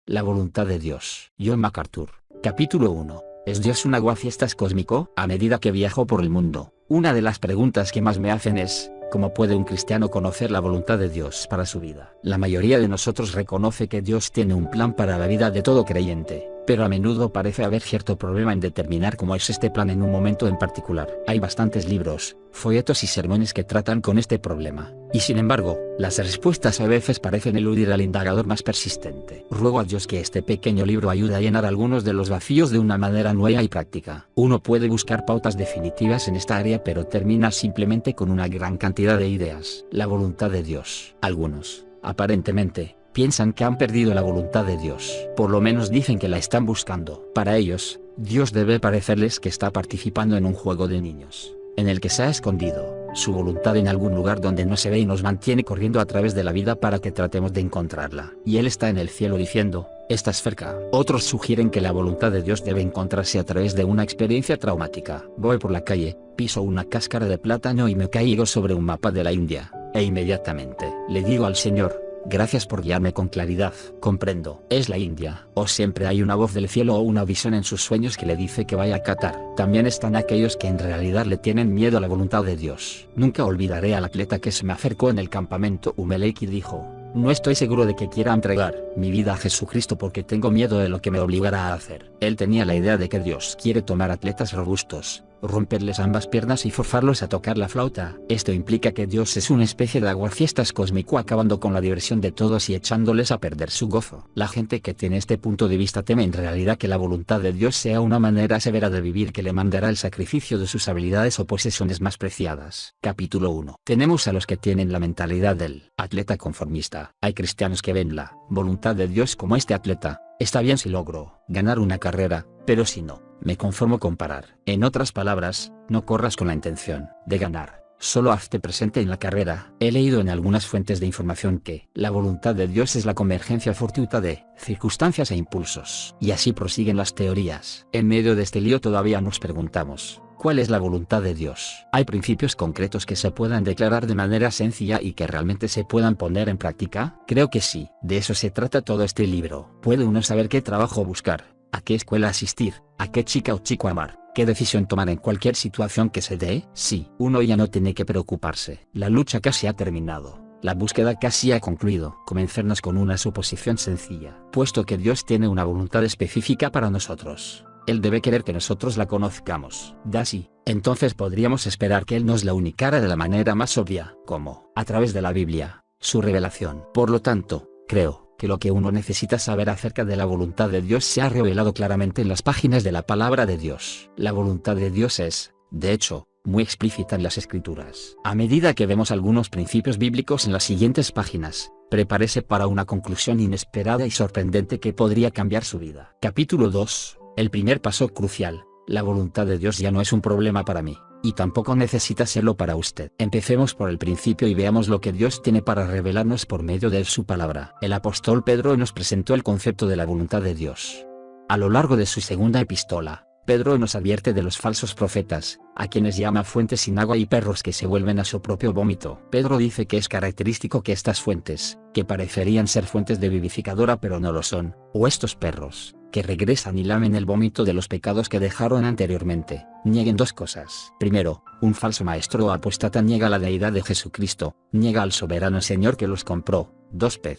La voluntad de Dios. John MacArthur. Capítulo 1. ¿Es Dios un aguafiestas cósmico? A medida que viajo por el mundo, una de las preguntas que más me hacen es, ¿cómo puede un cristiano conocer la voluntad de Dios para su vida? La mayoría de nosotros reconoce que Dios tiene un plan para la vida de todo creyente, pero a menudo parece haber cierto problema en determinar cómo es este plan en un momento en particular. Hay bastantes libros, folletos y sermones que tratan con este problema, y sin embargo, las respuestas a veces parecen eludir al indagador más persistente. Ruego a Dios que este pequeño libro ayude a llenar algunos de los vacíos de una manera nueva y práctica. Uno puede buscar pautas definitivas en esta área, pero termina simplemente con una gran cantidad de ideas. La voluntad de Dios. Algunos, aparentemente, piensan que han perdido la voluntad de Dios. Por lo menos dicen que la están buscando. Para ellos, Dios debe parecerles que está participando en un juego de niños, en el que se ha escondido su voluntad en algún lugar donde no se ve y nos mantiene corriendo a través de la vida para que tratemos de encontrarla. Y Él está en el cielo diciendo, estás cerca. Otros sugieren que la voluntad de Dios debe encontrarse a través de una experiencia traumática. Voy por la calle, piso una cáscara de plátano y me caigo sobre un mapa de la India, e inmediatamente le digo al Señor, gracias por guiarme con claridad. Comprendo, es la India. O siempre hay una voz del cielo o una visión en sus sueños que le dice que vaya a Qatar. También están aquellos que en realidad le tienen miedo a la voluntad de Dios. Nunca olvidaré al atleta que se me acercó en el campamento Umelek y dijo, no estoy seguro de que quiera entregar mi vida a Jesucristo porque tengo miedo de lo que me obligará a hacer. Él tenía la idea de que Dios quiere tomar atletas robustos, romperles ambas piernas y forzarlos a tocar la flauta. Esto implica que Dios es una especie de aguafiestas cósmico acabando con la diversión de todos y echándoles a perder su gozo. La gente que tiene este punto de vista teme en realidad que la voluntad de Dios sea una manera severa de vivir que le mandará el sacrificio de sus habilidades o posesiones más preciadas. Capítulo 1. Tenemos a los que tienen la mentalidad del atleta conformista. Hay cristianos que ven la voluntad de Dios como este atleta. Está bien si logro ganar una carrera, pero si no, me conformo con parar. En otras palabras, no corras con la intención de ganar, solo hazte presente en la carrera. He leído en algunas fuentes de información que la voluntad de Dios es la convergencia fortuita de circunstancias e impulsos. Y así prosiguen las teorías. En medio de este lío todavía nos preguntamos, ¿cuál es la voluntad de Dios? ¿Hay principios concretos que se puedan declarar de manera sencilla y que realmente se puedan poner en práctica? Creo que sí. De eso se trata todo este libro. ¿Puede uno saber qué trabajo buscar, a qué escuela asistir, a qué chica o chico amar, qué decisión tomar en cualquier situación que se dé? Sí, uno ya no tiene que preocuparse. La lucha casi ha terminado. La búsqueda casi ha concluido. Comencemos con una suposición sencilla. Puesto que Dios tiene una voluntad específica para nosotros, Él debe querer que nosotros la conozcamos. Así, entonces podríamos esperar que Él nos la unicara de la manera más obvia, como, a través de la Biblia, su revelación. Por lo tanto, creo que lo que uno necesita saber acerca de la voluntad de Dios se ha revelado claramente en las páginas de la palabra de Dios. La voluntad de Dios es, de hecho, muy explícita en las Escrituras. A medida que vemos algunos principios bíblicos en las siguientes páginas, prepárese para una conclusión inesperada y sorprendente que podría cambiar su vida. Capítulo 2. El primer paso crucial. La voluntad de Dios ya no es un problema para mí, y tampoco necesita serlo para usted. Empecemos por el principio y veamos lo que Dios tiene para revelarnos por medio de su palabra. El apóstol Pedro nos presentó el concepto de la voluntad de Dios. A lo largo de su segunda epístola, Pedro nos advierte de los falsos profetas, a quienes llama fuentes sin agua y perros que se vuelven a su propio vómito. Pedro dice que es característico que estas fuentes, que parecerían ser fuentes de vivificadora pero no lo son, o estos perros, que regresan y lamen el vómito de los pecados que dejaron anteriormente, nieguen dos cosas. Primero, un falso maestro o apóstata niega la deidad de Jesucristo, niega al soberano Señor que los compró. 2 Ped.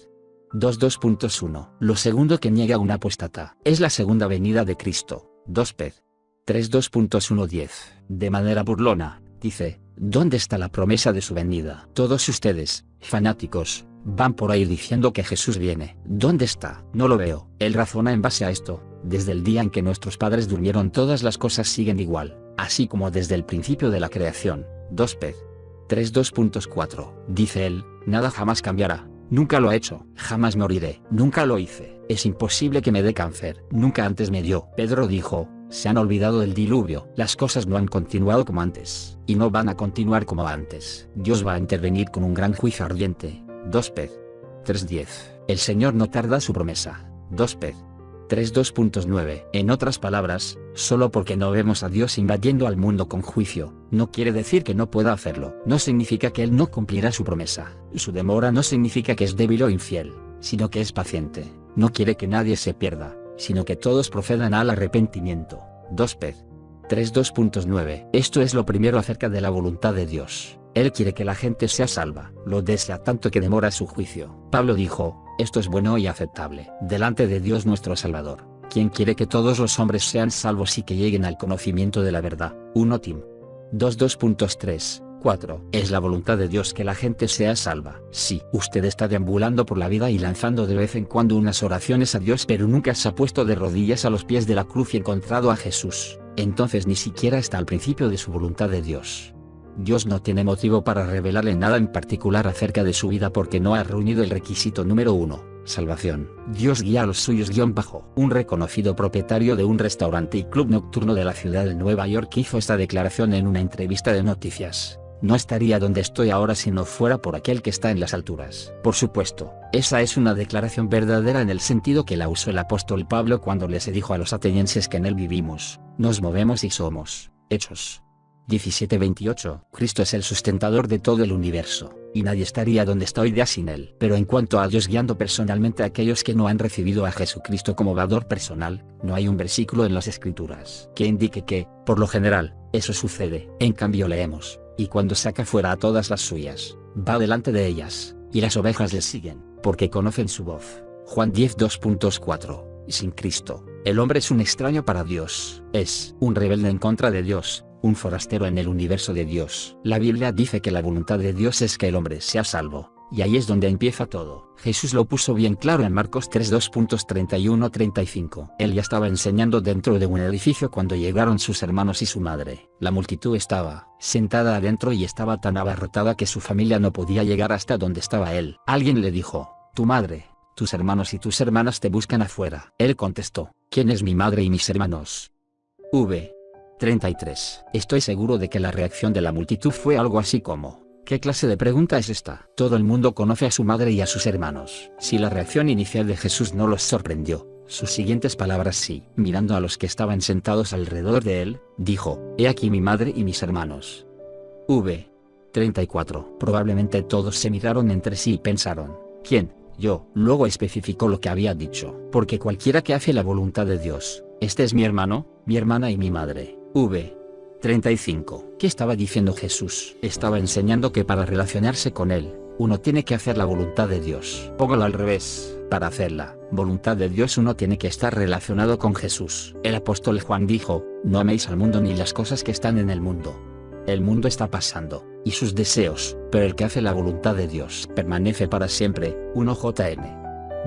2.1. Lo segundo que niega un apóstata es la segunda venida de Cristo. 2 Ped. 3.2.1.10. De manera burlona, dice, ¿dónde está la promesa de su venida? Todos ustedes, fanáticos, van por ahí diciendo que Jesús viene. ¿Dónde está? No lo veo. Él razona en base a esto. Desde el día en que nuestros padres durmieron todas las cosas siguen igual, así como desde el principio de la creación. 2 Ped. 3.2.4. Dice él, nada jamás cambiará. Nunca lo ha hecho. Jamás moriré. Nunca lo hice. Es imposible que me dé cáncer. Nunca antes me dio. Pedro dijo, se han olvidado del diluvio. Las cosas no han continuado como antes, y no van a continuar como antes. Dios va a intervenir con un gran juicio ardiente. 2 Ped. 3.10. El Señor no tarda su promesa. 2 Ped. 3.2.9. En otras palabras, solo porque no vemos a Dios invadiendo al mundo con juicio, no quiere decir que no pueda hacerlo. No significa que Él no cumplirá su promesa. Su demora no significa que es débil o infiel, sino que es paciente. no quiere que nadie se pierda, sino que todos procedan al arrepentimiento. 2 Pedro 3:2.9. Esto es lo primero acerca de la voluntad de Dios. Él quiere que la gente sea salva, lo desea tanto que demora su juicio. Pablo dijo, esto es bueno y aceptable delante de Dios nuestro Salvador, quien quiere que todos los hombres sean salvos y que lleguen al conocimiento de la verdad. 1 Tim 2:2.3-4. Es la voluntad de Dios que la gente sea salva. Si usted está deambulando por la vida y lanzando de vez en cuando unas oraciones a Dios pero nunca se ha puesto de rodillas a los pies de la cruz y encontrado a Jesús, entonces ni siquiera está al principio de su voluntad de Dios. Dios no tiene motivo para revelarle nada en particular acerca de su vida porque no ha reunido el requisito número 1, salvación. Dios guía a los suyos. Un reconocido propietario de un restaurante y club nocturno de la ciudad de Nueva York hizo esta declaración en una entrevista de noticias. No estaría donde estoy ahora si no fuera por aquel que está en las alturas. Por supuesto, esa es una declaración verdadera en el sentido que la usó el apóstol Pablo cuando les dijo a los atenienses que en él vivimos, nos movemos y somos hechos. 17:28. Cristo es el sustentador de todo el universo, y nadie estaría donde está hoy día sin él. Pero en cuanto a Dios guiando personalmente a aquellos que no han recibido a Jesucristo como Salvador personal, no hay un versículo en las Escrituras que indique que, por lo general, eso sucede. En cambio leemos, y cuando saca fuera a todas las suyas, va delante de ellas, y las ovejas le siguen, porque conocen su voz. Juan 10:2.4. Sin Cristo, el hombre es un extraño para Dios, es un rebelde en contra de Dios, un forastero en el universo de Dios. La Biblia dice que la voluntad de Dios es que el hombre sea salvo, y ahí es donde empieza todo. Jesús lo puso bien claro en Marcos 3:2.31-35. Él ya estaba enseñando dentro de un edificio cuando llegaron sus hermanos y su madre. La multitud estaba sentada adentro y estaba tan abarrotada que su familia no podía llegar hasta donde estaba él. Alguien le dijo, tu madre, tus hermanos y tus hermanas te buscan afuera. Él contestó, ¿quién es mi madre y mis hermanos? 33. Estoy seguro de que la reacción de la multitud fue algo así como, ¿qué clase de pregunta es esta? Todo el mundo conoce a su madre y a sus hermanos. Si la reacción inicial de Jesús no los sorprendió, sus siguientes palabras sí. Mirando a los que estaban sentados alrededor de él, dijo, he aquí mi madre y mis hermanos. 34. Probablemente todos se miraron entre sí y pensaron, ¿quién? Yo. Luego especificó lo que había dicho, porque cualquiera que hace la voluntad de Dios, este es mi hermano, mi hermana y mi madre. 35. ¿Qué estaba diciendo Jesús? Estaba enseñando que para relacionarse con él, uno tiene que hacer la voluntad de Dios. Póngalo al revés. Para hacer la voluntad de Dios uno tiene que estar relacionado con Jesús. El apóstol Juan dijo, no améis al mundo ni las cosas que están en el mundo. El mundo está pasando, y sus deseos, pero el que hace la voluntad de Dios permanece para siempre. 1 JN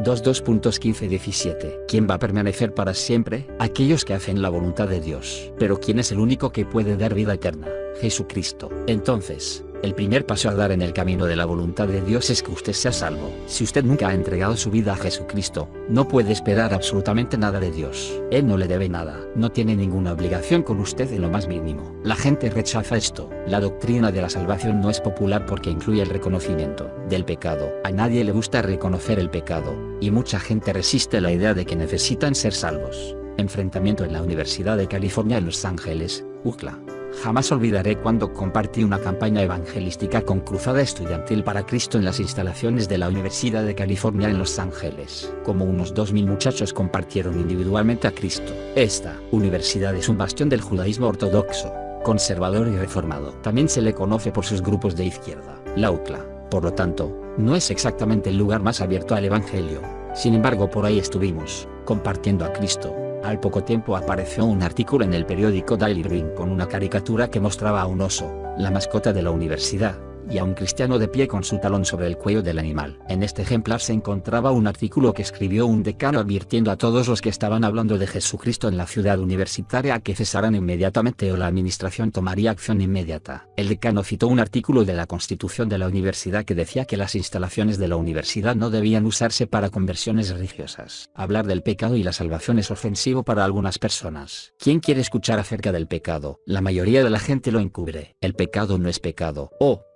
2:15-17. ¿Quién va a permanecer para siempre? Aquellos que hacen la voluntad de Dios. Pero ¿quién es el único que puede dar vida eterna? Jesucristo. Entonces, el primer paso a dar en el camino de la voluntad de Dios es que usted sea salvo. Si usted nunca ha entregado su vida a Jesucristo, no puede esperar absolutamente nada de Dios. Él no le debe nada. No tiene ninguna obligación con usted en lo más mínimo. La gente rechaza esto. La doctrina de la salvación no es popular porque incluye el reconocimiento del pecado. A nadie le gusta reconocer el pecado, y mucha gente resiste la idea de que necesitan ser salvos. Enfrentamiento en la Universidad de California en Los Ángeles, UCLA. Jamás olvidaré cuando compartí una campaña evangelística con Cruzada Estudiantil para Cristo en las instalaciones de la Universidad de California en Los Ángeles. Como unos 2000 muchachos compartieron individualmente a Cristo. Esta universidad es un bastión del judaísmo ortodoxo, conservador y reformado. También se le conoce por sus grupos de izquierda, la UCLA. Por lo tanto, no es exactamente el lugar más abierto al evangelio. Sin embargo, por ahí estuvimos, compartiendo a Cristo. Al poco tiempo apareció un artículo en el periódico Daily Green con una caricatura que mostraba a un oso, la mascota de la universidad, y a un cristiano de pie con su talón sobre el cuello del animal. En este ejemplar se encontraba un artículo que escribió un decano advirtiendo a todos los que estaban hablando de Jesucristo en la ciudad universitaria a que cesaran inmediatamente o la administración tomaría acción inmediata. El decano citó un artículo de la Constitución de la universidad que decía que las instalaciones de la universidad no debían usarse para conversiones religiosas. Hablar del pecado y la salvación es ofensivo para algunas personas. ¿Quién quiere escuchar acerca del pecado? La mayoría de la gente lo encubre. El pecado no es pecado.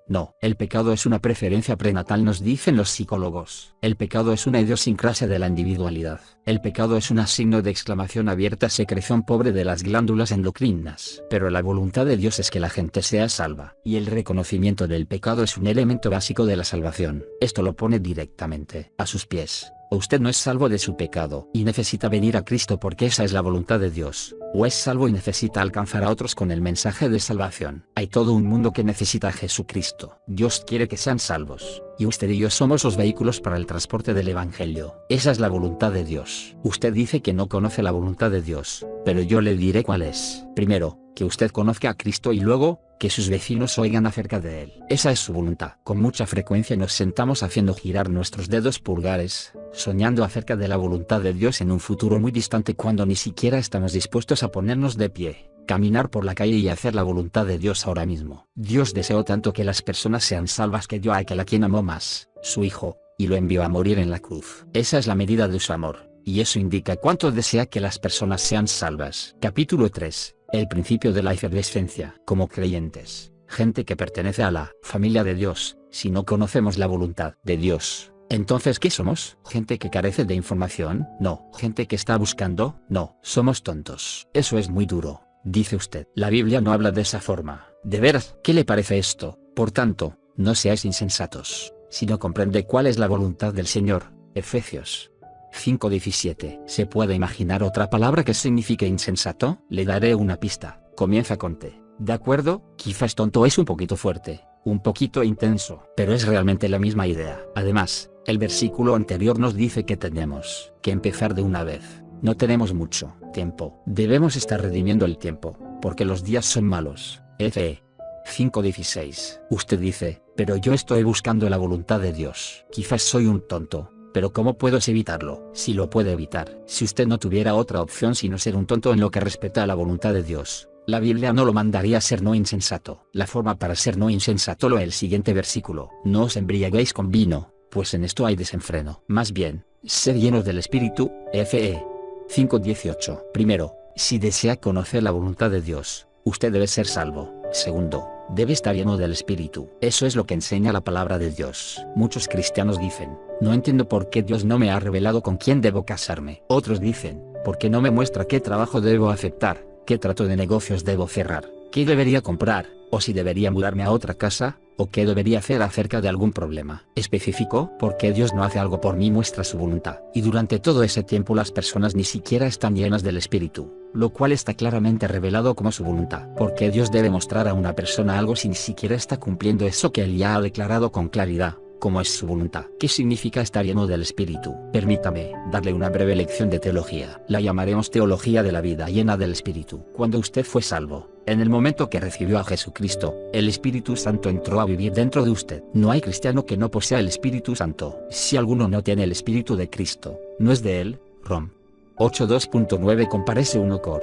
No, el pecado es una preferencia prenatal, nos dicen los psicólogos. El pecado es una idiosincrasia de la individualidad. El pecado es un signo de exclamación abierta, secreción pobre de las glándulas endocrinas. Pero la voluntad de Dios es que la gente sea salva, y el reconocimiento del pecado es un elemento básico de la salvación. Esto lo pone directamente a sus pies. O usted no es salvo de su pecado y necesita venir a Cristo porque esa es la voluntad de Dios, o es salvo y necesita alcanzar a otros con el mensaje de salvación. Hay todo un mundo que necesita a Jesucristo. Dios quiere que sean salvos, y usted y yo somos los vehículos para el transporte del Evangelio. Esa es la voluntad de Dios. Usted dice que no conoce la voluntad de Dios, pero yo le diré cuál es. Primero, que usted conozca a Cristo y luego, que sus vecinos oigan acerca de él. Esa es su voluntad. Con mucha frecuencia nos sentamos haciendo girar nuestros dedos pulgares, soñando acerca de la voluntad de Dios en un futuro muy distante cuando ni siquiera estamos dispuestos a ponernos de pie, caminar por la calle y hacer la voluntad de Dios ahora mismo. Dios deseó tanto que las personas sean salvas que dio a aquel a quien amó más, su Hijo, y lo envió a morir en la cruz. Esa es la medida de su amor, y eso indica cuánto desea que las personas sean salvas. Capítulo 3. El principio de la efervescencia. Como creyentes, gente que pertenece a la familia de Dios, si no conocemos la voluntad de Dios, entonces ¿qué somos? ¿Gente que carece de información? No. ¿Gente que está buscando? No. Somos tontos. Eso es muy duro, dice usted. La Biblia no habla de esa forma. ¿De veras? ¿Qué le parece esto? Por tanto, no seáis insensatos, sino comprende cuál es la voluntad del Señor. Efesios 5:17. ¿Se puede imaginar otra palabra que signifique insensato? Le daré una pista. Comienza con T. ¿De acuerdo? Quizás tonto es un poquito fuerte, un poquito intenso, pero es realmente la misma idea. Además, el versículo anterior nos dice que tenemos que empezar de una vez. No tenemos mucho tiempo. Debemos estar redimiendo el tiempo, porque los días son malos. F. 5:16. Usted dice, pero yo estoy buscando la voluntad de Dios. Quizás soy un tonto. Pero ¿cómo puedo evitarlo? Si lo puede evitar. Si usted no tuviera otra opción sino ser un tonto en lo que respecta a la voluntad de Dios, la Biblia no lo mandaría a ser no insensato. La forma para ser no insensato lo es el siguiente versículo. No os embriaguéis con vino, pues en esto hay desenfreno. Más bien, sed llenos del Espíritu. F. 5:18. Primero, si desea conocer la voluntad de Dios, usted debe ser salvo. Segundo, debe estar lleno del Espíritu. Eso es lo que enseña la palabra de Dios. Muchos cristianos dicen, no entiendo por qué Dios no me ha revelado con quién debo casarme. Otros dicen, ¿por qué no me muestra qué trabajo debo aceptar, qué trato de negocios debo cerrar, qué debería comprar, o si debería mudarme a otra casa, o qué debería hacer acerca de algún problema específico? Porque Dios no hace algo por mí, muestra su voluntad. Y durante todo ese tiempo las personas ni siquiera están llenas del Espíritu, lo cual está claramente revelado como su voluntad. Porque Dios debe mostrar a una persona algo si ni siquiera está cumpliendo eso que Él ya ha declarado con claridad, como es su voluntad. ¿Qué significa estar lleno del Espíritu? Permítame darle una breve lección de teología. La llamaremos teología de la vida llena del Espíritu. Cuando usted fue salvo, en el momento que recibió a Jesucristo, el Espíritu Santo entró a vivir dentro de usted. No hay cristiano que no posea el Espíritu Santo. Si alguno no tiene el Espíritu de Cristo, no es de él. Rom 8:2.9. Comparece 1 Cor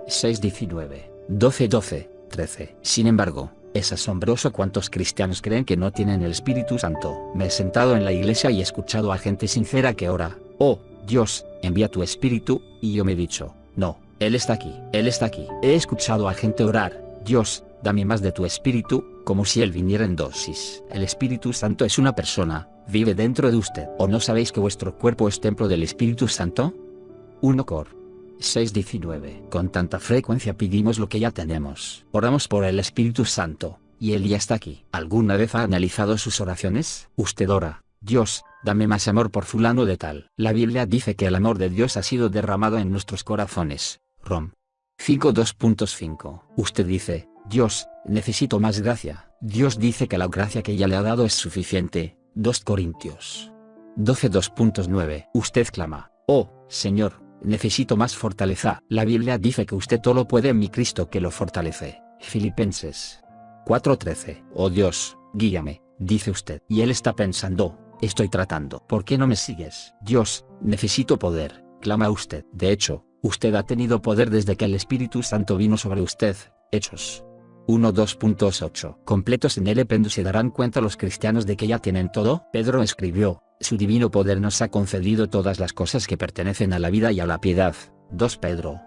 6:19, 12:12, 13. Sin embargo, es asombroso cuántos cristianos creen que no tienen el Espíritu Santo. Me he sentado en la iglesia y he escuchado a gente sincera que ora, oh, Dios, envía tu Espíritu, y yo me he dicho, no, Él está aquí, Él está aquí. He escuchado a gente orar, Dios, dame más de tu Espíritu, como si Él viniera en dosis. El Espíritu Santo es una persona, vive dentro de usted. ¿O no sabéis que vuestro cuerpo es templo del Espíritu Santo? 1 Cor 6:19. Con tanta frecuencia pedimos lo que ya tenemos. Oramos por el Espíritu Santo, y Él ya está aquí. ¿Alguna vez ha analizado sus oraciones? Usted ora, Dios, dame más amor por fulano de tal. La Biblia dice que el amor de Dios ha sido derramado en nuestros corazones. Rom 5:2.5. Usted dice, Dios, necesito más gracia. Dios dice que la gracia que ya le ha dado es suficiente. 2 Corintios 12:2.9. Usted clama, oh, Señor, necesito más fortaleza. La Biblia dice que usted todo lo puede en mi Cristo que lo fortalece. Filipenses 4:13. Oh Dios, guíame, dice usted. Y Él está pensando, estoy tratando. ¿Por qué no me sigues? Dios, necesito poder, clama usted. De hecho, usted ha tenido poder desde que el Espíritu Santo vino sobre usted. Hechos 1:2.8. Completos en él se darán cuenta los cristianos de que ya tienen todo. Pedro escribió, su divino poder nos ha concedido todas las cosas que pertenecen a la vida y a la piedad. 2 Pedro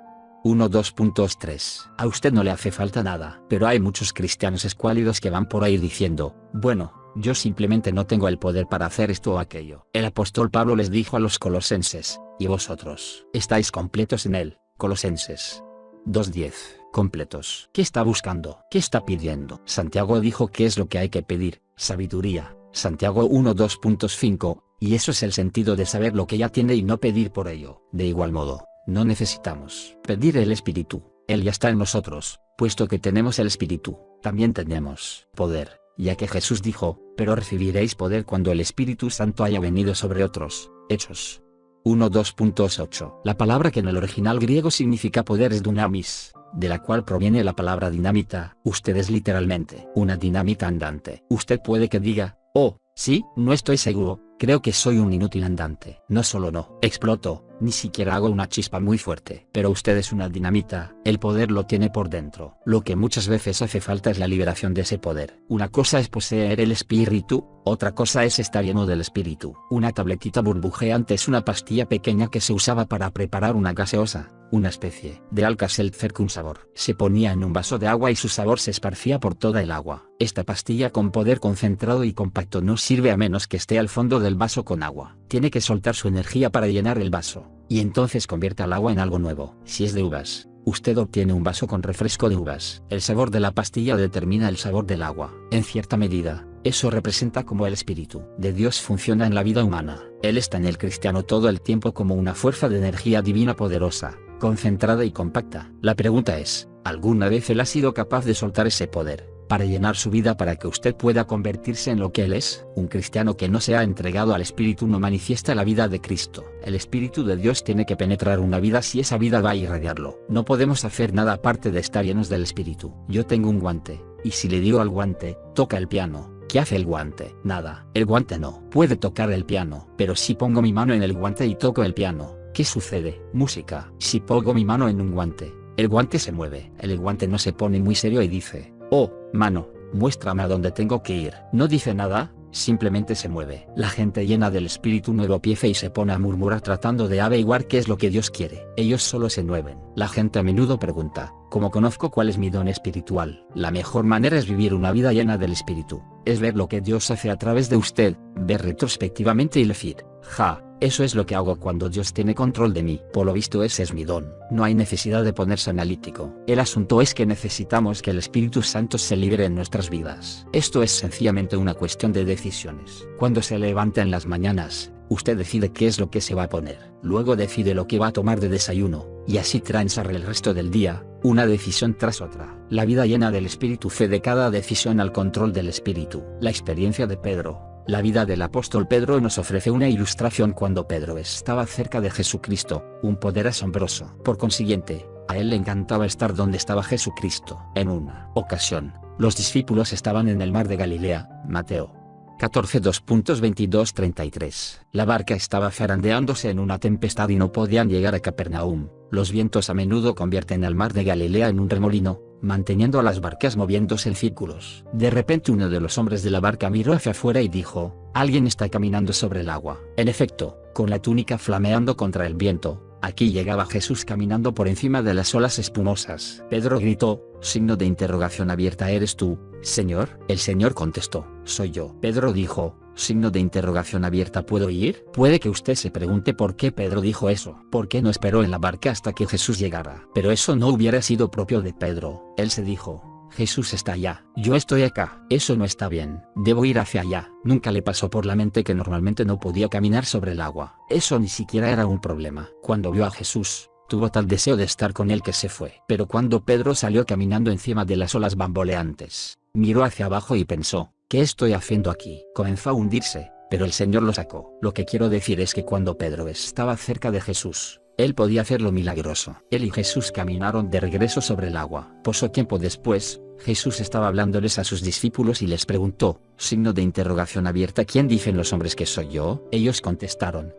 1:2.3. A usted no le hace falta nada. Pero hay muchos cristianos escuálidos que van por ahí diciendo, bueno, yo simplemente no tengo el poder para hacer esto o aquello. El apóstol Pablo les dijo a los colosenses, y vosotros, estáis completos en él. Colosenses 2:10. Completos. ¿Qué está buscando? ¿Qué está pidiendo? Santiago dijo que es lo que hay que pedir: sabiduría. Santiago 1:2.5, y eso es el sentido de saber lo que ya tiene y no pedir por ello. De igual modo, no necesitamos pedir el Espíritu, Él ya está en nosotros, puesto que tenemos el Espíritu, también tenemos poder, ya que Jesús dijo, pero recibiréis poder cuando el Espíritu Santo haya venido sobre otros. Hechos 1:2.8. La palabra que en el original griego significa poder es dunamis, de la cual proviene la palabra dinamita. Usted es literalmente una dinamita andante. Usted puede que diga, oh, sí, no estoy seguro, creo que soy un inútil andante. No solo no exploto, ni siquiera hago una chispa muy fuerte. Pero usted es una dinamita, el poder lo tiene por dentro. Lo que muchas veces hace falta es la liberación de ese poder. Una cosa es poseer el espíritu, otra cosa es estar lleno del espíritu. Una tabletita burbujeante es una pastilla pequeña que se usaba para preparar una gaseosa, una especie de Alka-Seltzer con sabor. Se ponía en un vaso de agua y su sabor se esparcía por toda el agua. Esta pastilla con poder concentrado y compacto no sirve a menos que esté al fondo del vaso con agua. Tiene que soltar su energía para llenar el vaso, y entonces convierte al agua en algo nuevo. Si es de uvas, usted obtiene un vaso con refresco de uvas. El sabor de la pastilla determina el sabor del agua. En cierta medida, eso representa cómo el Espíritu de Dios funciona en la vida humana. Él está en el cristiano todo el tiempo como una fuerza de energía divina poderosa, concentrada y compacta. La pregunta es, ¿alguna vez él ha sido capaz de soltar ese poder para llenar su vida para que usted pueda convertirse en lo que él es? Un cristiano que no se ha entregado al Espíritu no manifiesta la vida de Cristo. El Espíritu de Dios tiene que penetrar una vida si esa vida va a irradiarlo. No podemos hacer nada aparte de estar llenos del Espíritu. Yo tengo un guante, y si le digo al guante, toca el piano, ¿qué hace el guante? Nada. El guante no puede tocar el piano. Pero si pongo mi mano en el guante y toco el piano, ¿qué sucede? Música. Si pongo mi mano en un guante, el guante se mueve. El guante no se pone muy serio y dice, oh, mano, muéstrame a dónde tengo que ir. No dice nada, simplemente se mueve. La gente llena del Espíritu nuevo empieza y se pone a murmurar tratando de averiguar qué es lo que Dios quiere. Ellos solo se mueven. La gente a menudo pregunta, ¿cómo conozco cuál es mi don espiritual? La mejor manera es vivir una vida llena del Espíritu. Es ver lo que Dios hace a través de usted, ver retrospectivamente y decir, ja, eso es lo que hago cuando Dios tiene control de mí. Por lo visto ese es mi don. No hay necesidad de ponerse analítico. El asunto es que necesitamos que el Espíritu Santo se libere en nuestras vidas. Esto es sencillamente una cuestión de decisiones. Cuando se levanta en las mañanas, usted decide qué es lo que se va a poner. Luego decide lo que va a tomar de desayuno, y así transcurre el resto del día, una decisión tras otra. La vida llena del Espíritu cede cada decisión al control del Espíritu. La experiencia de Pedro. La vida del apóstol Pedro nos ofrece una ilustración cuando Pedro estaba cerca de Jesucristo, un poder asombroso. Por consiguiente, a él le encantaba estar donde estaba Jesucristo. En una ocasión, los discípulos estaban en el mar de Galilea, Mateo 14:2.22-33. La barca estaba zarandeándose en una tempestad y no podían llegar a Capernaum. Los vientos a menudo convierten al mar de Galilea en un remolino, manteniendo a las barcas moviéndose en círculos. De repente uno de los hombres de la barca miró hacia afuera y dijo, alguien está caminando sobre el agua. En efecto, con la túnica flameando contra el viento, aquí llegaba Jesús caminando por encima de las olas espumosas. Pedro gritó, signo de interrogación abierta, ¿eres tú, Señor? El Señor contestó, soy yo. Pedro dijo, signo de interrogación abierta, ¿puedo ir? Puede que usted se pregunte por qué Pedro dijo eso. ¿Por qué no esperó en la barca hasta que Jesús llegara? Pero eso no hubiera sido propio de Pedro. Él se dijo, Jesús está allá, yo estoy acá. Eso no está bien, debo ir hacia allá. Nunca le pasó por la mente que normalmente no podía caminar sobre el agua. Eso ni siquiera era un problema. Cuando vio a Jesús, tuvo tal deseo de estar con él que se fue. Pero cuando Pedro salió caminando encima de las olas bamboleantes, miró hacia abajo y pensó, ¿qué estoy haciendo aquí? Comenzó a hundirse, pero el Señor lo sacó. Lo que quiero decir es que cuando Pedro estaba cerca de Jesús, él podía hacer lo milagroso. Él y Jesús caminaron de regreso sobre el agua. Poco tiempo después, Jesús estaba hablándoles a sus discípulos y les preguntó, signo de interrogación abierta, ¿quién dicen los hombres que soy yo? Ellos contestaron,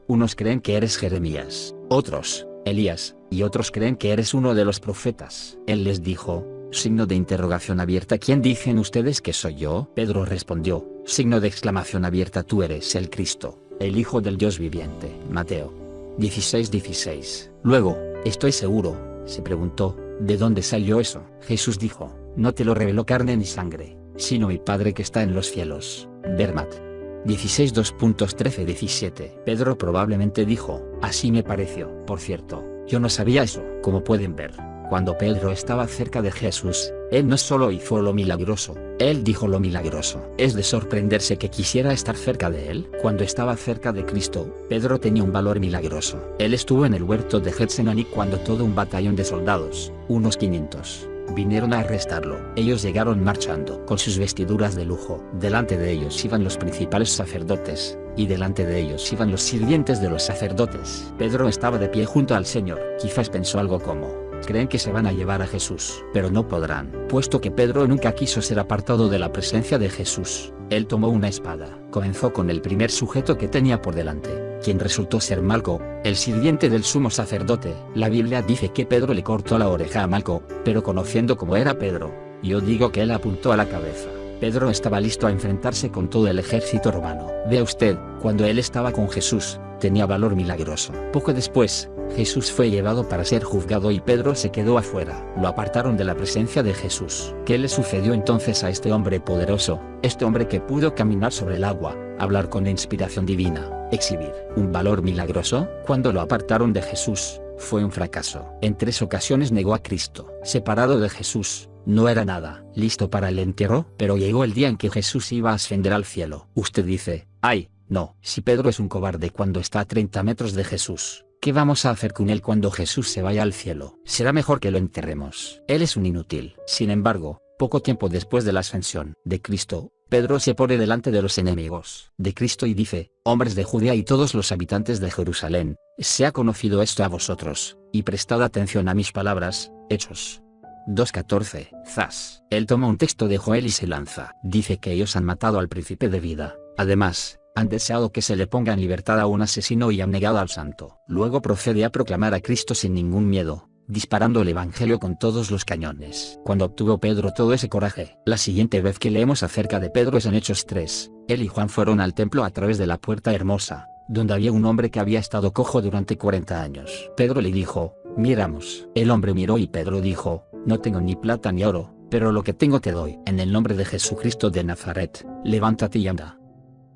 unos creen que eres Jeremías, otros, Elías, y otros creen que eres uno de los profetas. Él les dijo, signo de interrogación abierta, ¿quién dicen ustedes que soy yo? Pedro respondió, signo de exclamación abierta, tú eres el Cristo, el Hijo del Dios viviente. Mateo 16:16. Luego, estoy seguro, se preguntó, ¿de dónde salió eso? Jesús dijo, no te lo reveló carne ni sangre, sino mi Padre que está en los cielos. Bermat 16:2.13-17. Pedro probablemente dijo, así me pareció. Por cierto, yo no sabía eso. Como pueden ver, Cuando Pedro estaba cerca de Jesús, él no solo hizo lo milagroso, él dijo lo milagroso. Es de sorprenderse que quisiera estar cerca de él. Cuando estaba cerca de Cristo, Pedro tenía un valor milagroso. Él estuvo en el huerto de Getsemaní cuando todo un batallón de soldados, unos 500, vinieron a arrestarlo. Ellos llegaron marchando con sus vestiduras de lujo. Delante de ellos iban los principales sacerdotes, y delante de ellos iban los sirvientes de los sacerdotes. Pedro estaba de pie junto al Señor. Quizás pensó algo como: creen que se van a llevar a Jesús, pero no podrán, puesto que Pedro nunca quiso ser apartado de la presencia de Jesús. Él tomó una espada, comenzó con el primer sujeto que tenía por delante, quien resultó ser Malco, el sirviente del sumo sacerdote. La Biblia dice que Pedro le cortó la oreja a Malco, pero conociendo cómo era Pedro, yo digo que él apuntó a la cabeza. Pedro estaba listo a enfrentarse con todo el ejército romano. Vea usted, cuando él estaba con Jesús, tenía valor milagroso. Poco después, Jesús fue llevado para ser juzgado y Pedro se quedó afuera. Lo apartaron de la presencia de Jesús. ¿Qué le sucedió entonces a este hombre poderoso? Este hombre que pudo caminar sobre el agua, hablar con inspiración divina, exhibir un valor milagroso. Cuando lo apartaron de Jesús, fue un fracaso. En 3 ocasiones negó a Cristo. Separado de Jesús, no era nada. Listo para el entierro, pero llegó el día en que Jesús iba a ascender al cielo. Usted dice: ¡ay, no! Si Pedro es un cobarde cuando está a 30 metros de Jesús, ¿qué vamos a hacer con él cuando Jesús se vaya al cielo? Será mejor que lo enterremos. Él es un inútil. Sin embargo, poco tiempo después de la ascensión de Cristo, Pedro se pone delante de los enemigos de Cristo y dice: hombres de Judea y todos los habitantes de Jerusalén, sea conocido esto a vosotros, y prestad atención a mis palabras. Hechos 2:14. Zas. Él toma un texto de Joel y se lanza. Dice que ellos han matado al príncipe de vida. Además, han deseado que se le ponga en libertad a un asesino y han negado al santo. Luego procede a proclamar a Cristo sin ningún miedo, disparando el evangelio con todos los cañones. Cuando obtuvo Pedro todo ese coraje? La siguiente vez que leemos acerca de Pedro es en Hechos 3. Él y Juan fueron al templo a través de la puerta hermosa, donde había un hombre que había estado cojo durante 40 años. Pedro le dijo: miramos. El hombre miró y Pedro dijo: no tengo ni plata ni oro, pero lo que tengo te doy. En el nombre de Jesucristo de Nazaret, levántate y anda.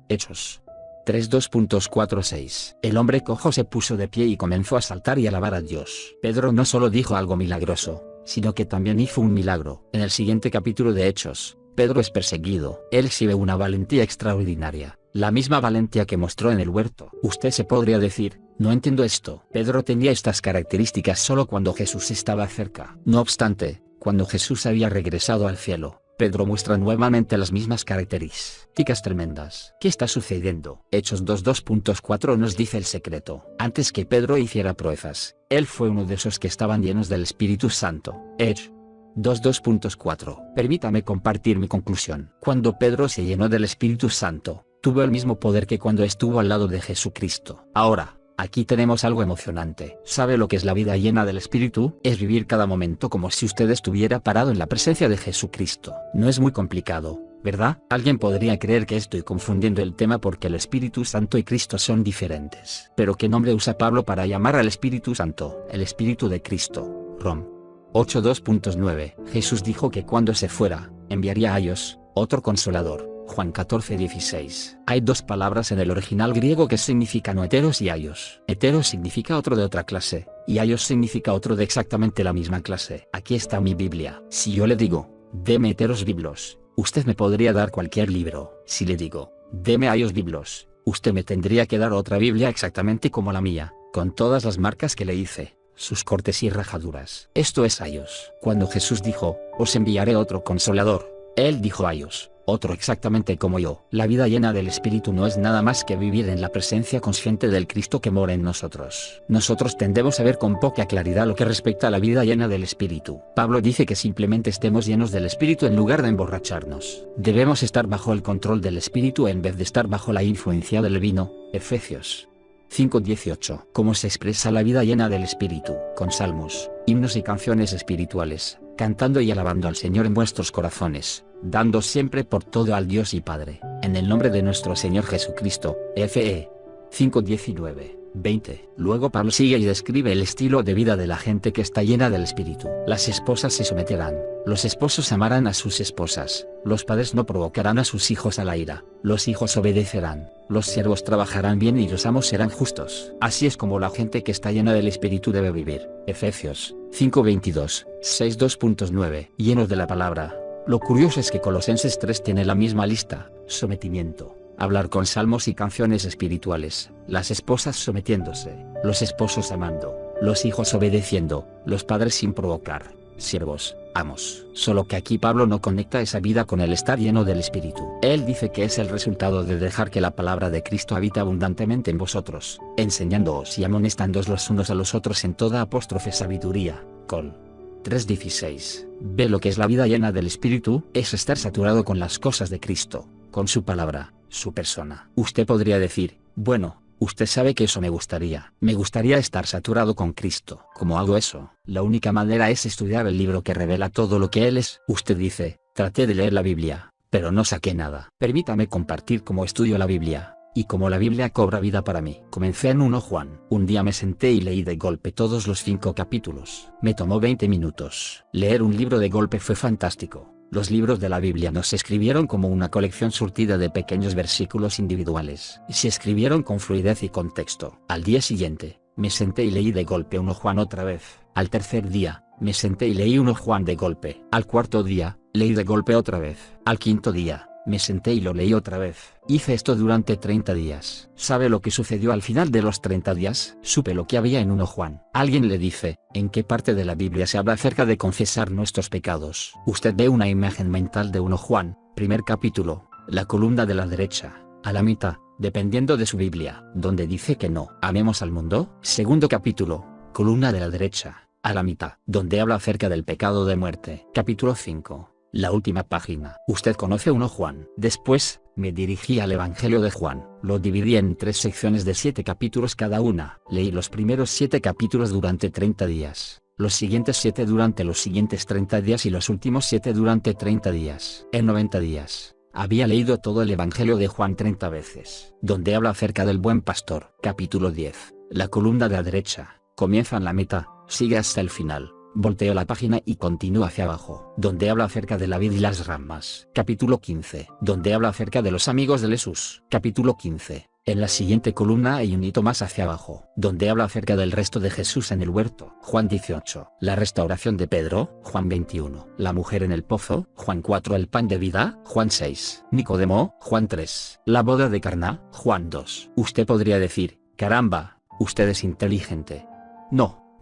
Hechos 3:2.46. El hombre cojo se puso de pie y comenzó a saltar y alabar a Dios. Pedro no solo dijo algo milagroso, sino que también hizo un milagro. En el siguiente capítulo de Hechos, Pedro es perseguido. Él exhibe una valentía extraordinaria, la misma valentía que mostró en el huerto. Usted se podría decir: no entiendo esto. Pedro tenía estas características solo cuando Jesús estaba cerca. No obstante, cuando Jesús había regresado al cielo, Pedro muestra nuevamente las mismas características tremendas. ¿Qué está sucediendo? Hechos 2:2.4 nos dice el secreto. Antes que Pedro hiciera proezas, él fue uno de esos que estaban llenos del Espíritu Santo. Hechos 2:2.4. Permítame compartir mi conclusión. Cuando Pedro se llenó del Espíritu Santo, tuvo el mismo poder que cuando estuvo al lado de Jesucristo. Ahora, aquí tenemos algo emocionante. ¿Sabe lo que es la vida llena del Espíritu? Es vivir cada momento como si usted estuviera parado en la presencia de Jesucristo. No es muy complicado, ¿verdad? Alguien podría creer que estoy confundiendo el tema porque el Espíritu Santo y Cristo son diferentes. Pero ¿qué nombre usa Pablo para llamar al Espíritu Santo? El Espíritu de Cristo. Rom 8:2.9. Jesús dijo que cuando se fuera, enviaría a ellos otro consolador. Juan 14:16. Hay 2 palabras en el original griego que significan heteros y aios. Heteros significa otro de otra clase, y aios significa otro de exactamente la misma clase. Aquí está mi Biblia. Si yo le digo: deme heteros biblos, usted me podría dar cualquier libro. Si le digo: deme aios biblos, usted me tendría que dar otra Biblia exactamente como la mía, con todas las marcas que le hice, sus cortes y rajaduras. Esto es aios. Cuando Jesús dijo: os enviaré otro consolador, él dijo aios, otro exactamente como yo. La vida llena del Espíritu no es nada más que vivir en la presencia consciente del Cristo que mora en nosotros. Nosotros tendemos a ver con poca claridad lo que respecta a la vida llena del Espíritu. Pablo dice que simplemente estemos llenos del Espíritu en lugar de emborracharnos. Debemos estar bajo el control del Espíritu en vez de estar bajo la influencia del vino. Efesios 5:18. ¿Cómo se expresa la vida llena del Espíritu? Con salmos, himnos y canciones espirituales, cantando y alabando al Señor en vuestros corazones, dando siempre por todo al Dios y Padre, en el nombre de nuestro Señor Jesucristo. Fe 5:19. 20. Luego Pablo sigue y describe el estilo de vida de la gente que está llena del Espíritu. Las esposas se someterán, los esposos amarán a sus esposas, los padres no provocarán a sus hijos a la ira, los hijos obedecerán, los siervos trabajarán bien y los amos serán justos. Así es como la gente que está llena del Espíritu debe vivir. Efesios 5:22, 6:2.9. Llenos de la palabra. Lo curioso es que Colosenses 3 tiene la misma lista: sometimiento, hablar con salmos y canciones espirituales, las esposas sometiéndose, los esposos amando, los hijos obedeciendo, los padres sin provocar, siervos, amos. Solo que aquí Pablo no conecta esa vida con el estar lleno del Espíritu. Él dice que es el resultado de dejar que la palabra de Cristo habite abundantemente en vosotros, enseñándoos y amonestándoos los unos a los otros en toda apóstrofe sabiduría. Col. 3:16. Ve lo que es la vida llena del Espíritu, es estar saturado con las cosas de Cristo, con su palabra, su persona. Usted podría decir, bueno, usted sabe que eso me gustaría estar saturado con Cristo. ¿Cómo hago eso? La única manera es estudiar el libro que revela todo lo que Él es. Usted dice, traté de leer la Biblia, pero no saqué nada. Permítame compartir cómo estudio la Biblia, y cómo la Biblia cobra vida para mí. Comencé en 1 Juan. Un día me senté y leí de golpe todos los 5 capítulos. Me tomó 20 minutos. Leer un libro de golpe fue fantástico. Los libros de la Biblia no se escribieron como una colección surtida de pequeños versículos individuales. Se escribieron con fluidez y contexto. Al día siguiente, me senté y leí de golpe 1 Juan otra vez. Al tercer día, me senté y leí 1 Juan de golpe. Al cuarto día, leí de golpe otra vez. Al quinto día, me senté y lo leí otra vez. Hice esto durante 30 días. ¿Sabe lo que sucedió al final de los 30 días? Supe lo que había en 1 Juan. Alguien le dice, ¿en qué parte de la Biblia se habla acerca de confesar nuestros pecados? Usted ve una imagen mental de 1 Juan, primer capítulo, la columna de la derecha, a la mitad, dependiendo de su Biblia, donde dice que no amemos al mundo. Segundo capítulo, columna de la derecha, a la mitad, donde habla acerca del pecado de muerte. Capítulo 5. La última página. Usted conoce 1 Juan. Después, me dirigí al Evangelio de Juan. Lo dividí en 3 secciones de 7 capítulos cada una. Leí los primeros 7 capítulos durante 30 días, los siguientes 7 durante los siguientes 30 días y los últimos 7 durante 30 días. En 90 días, había leído todo el Evangelio de Juan 30 veces, donde habla acerca del buen pastor. Capítulo 10. La columna de la derecha. Comienza en la mitad, sigue hasta el final. Volteo la página y continúo hacia abajo, donde habla acerca de la vid y las ramas. Capítulo 15, donde habla acerca de los amigos de Jesús. Capítulo 15. En la siguiente columna hay un hito más hacia abajo, donde habla acerca del resto de Jesús en el huerto. Juan 18. La restauración de Pedro. Juan 21. La mujer en el pozo. Juan 4. El pan de vida. Juan 6. Nicodemo. Juan 3. La boda de Caná. Juan 2. Usted podría decir, caramba, usted es inteligente.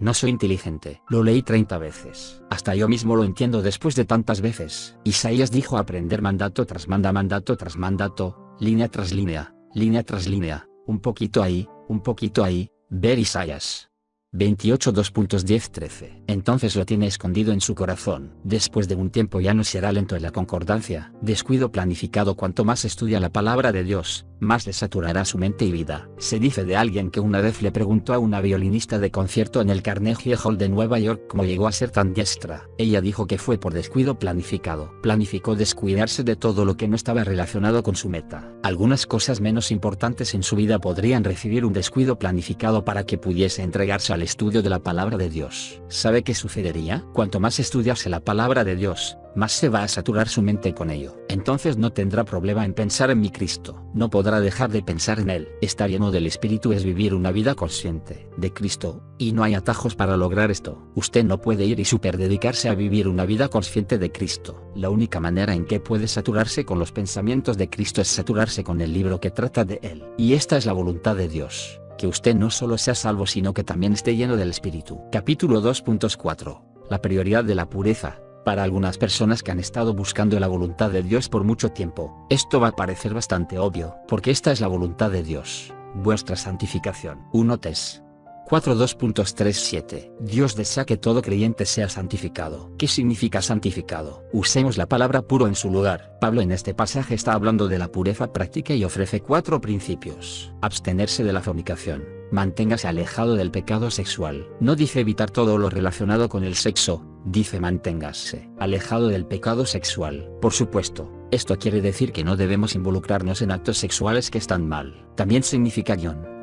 No soy inteligente. Lo leí 30 veces. Hasta yo mismo lo entiendo después de tantas veces. Isaías dijo aprender mandato tras mandato tras mandato, línea tras línea, un poquito ahí, ver Isaías 28 2.10-13. Entonces lo tiene escondido en su corazón. Después de un tiempo ya no será lento en la concordancia. Descuido planificado. Cuanto más estudia la palabra de Dios, más le saturará su mente y vida. Se dice de alguien que una vez le preguntó a una violinista de concierto en el Carnegie Hall de Nueva York cómo llegó a ser tan diestra. Ella dijo que fue por descuido planificado. Planificó descuidarse de todo lo que no estaba relacionado con su meta. Algunas cosas menos importantes en su vida podrían recibir un descuido planificado para que pudiese entregarse al estudio de la palabra de Dios. ¿Sabe qué sucedería? Cuanto más estudiase la palabra de Dios, más se va a saturar su mente con ello. Entonces no tendrá problema en pensar en mi Cristo. No podrá dejar de pensar en Él. Estar lleno del Espíritu es vivir una vida consciente de Cristo, y no hay atajos para lograr esto. Usted no puede ir y superdedicarse a vivir una vida consciente de Cristo. La única manera en que puede saturarse con los pensamientos de Cristo es saturarse con el libro que trata de Él. Y esta es la voluntad de Dios, que usted no solo sea salvo sino que también esté lleno del Espíritu. Capítulo 2.4. La prioridad de la pureza. Para algunas personas que han estado buscando la voluntad de Dios por mucho tiempo, esto va a parecer bastante obvio, porque esta es la voluntad de Dios, vuestra santificación. 1 Tes. 4:2.37. Dios desea que todo creyente sea santificado. ¿Qué significa santificado? Usemos la palabra puro en su lugar. Pablo en este pasaje está hablando de la pureza práctica y ofrece 4 principios. Abstenerse de la fornicación. Manténgase alejado del pecado sexual. No dice evitar todo lo relacionado con el sexo, dice manténgase alejado del pecado sexual. Por supuesto, Esto quiere decir que no debemos involucrarnos en actos sexuales que están mal. También significa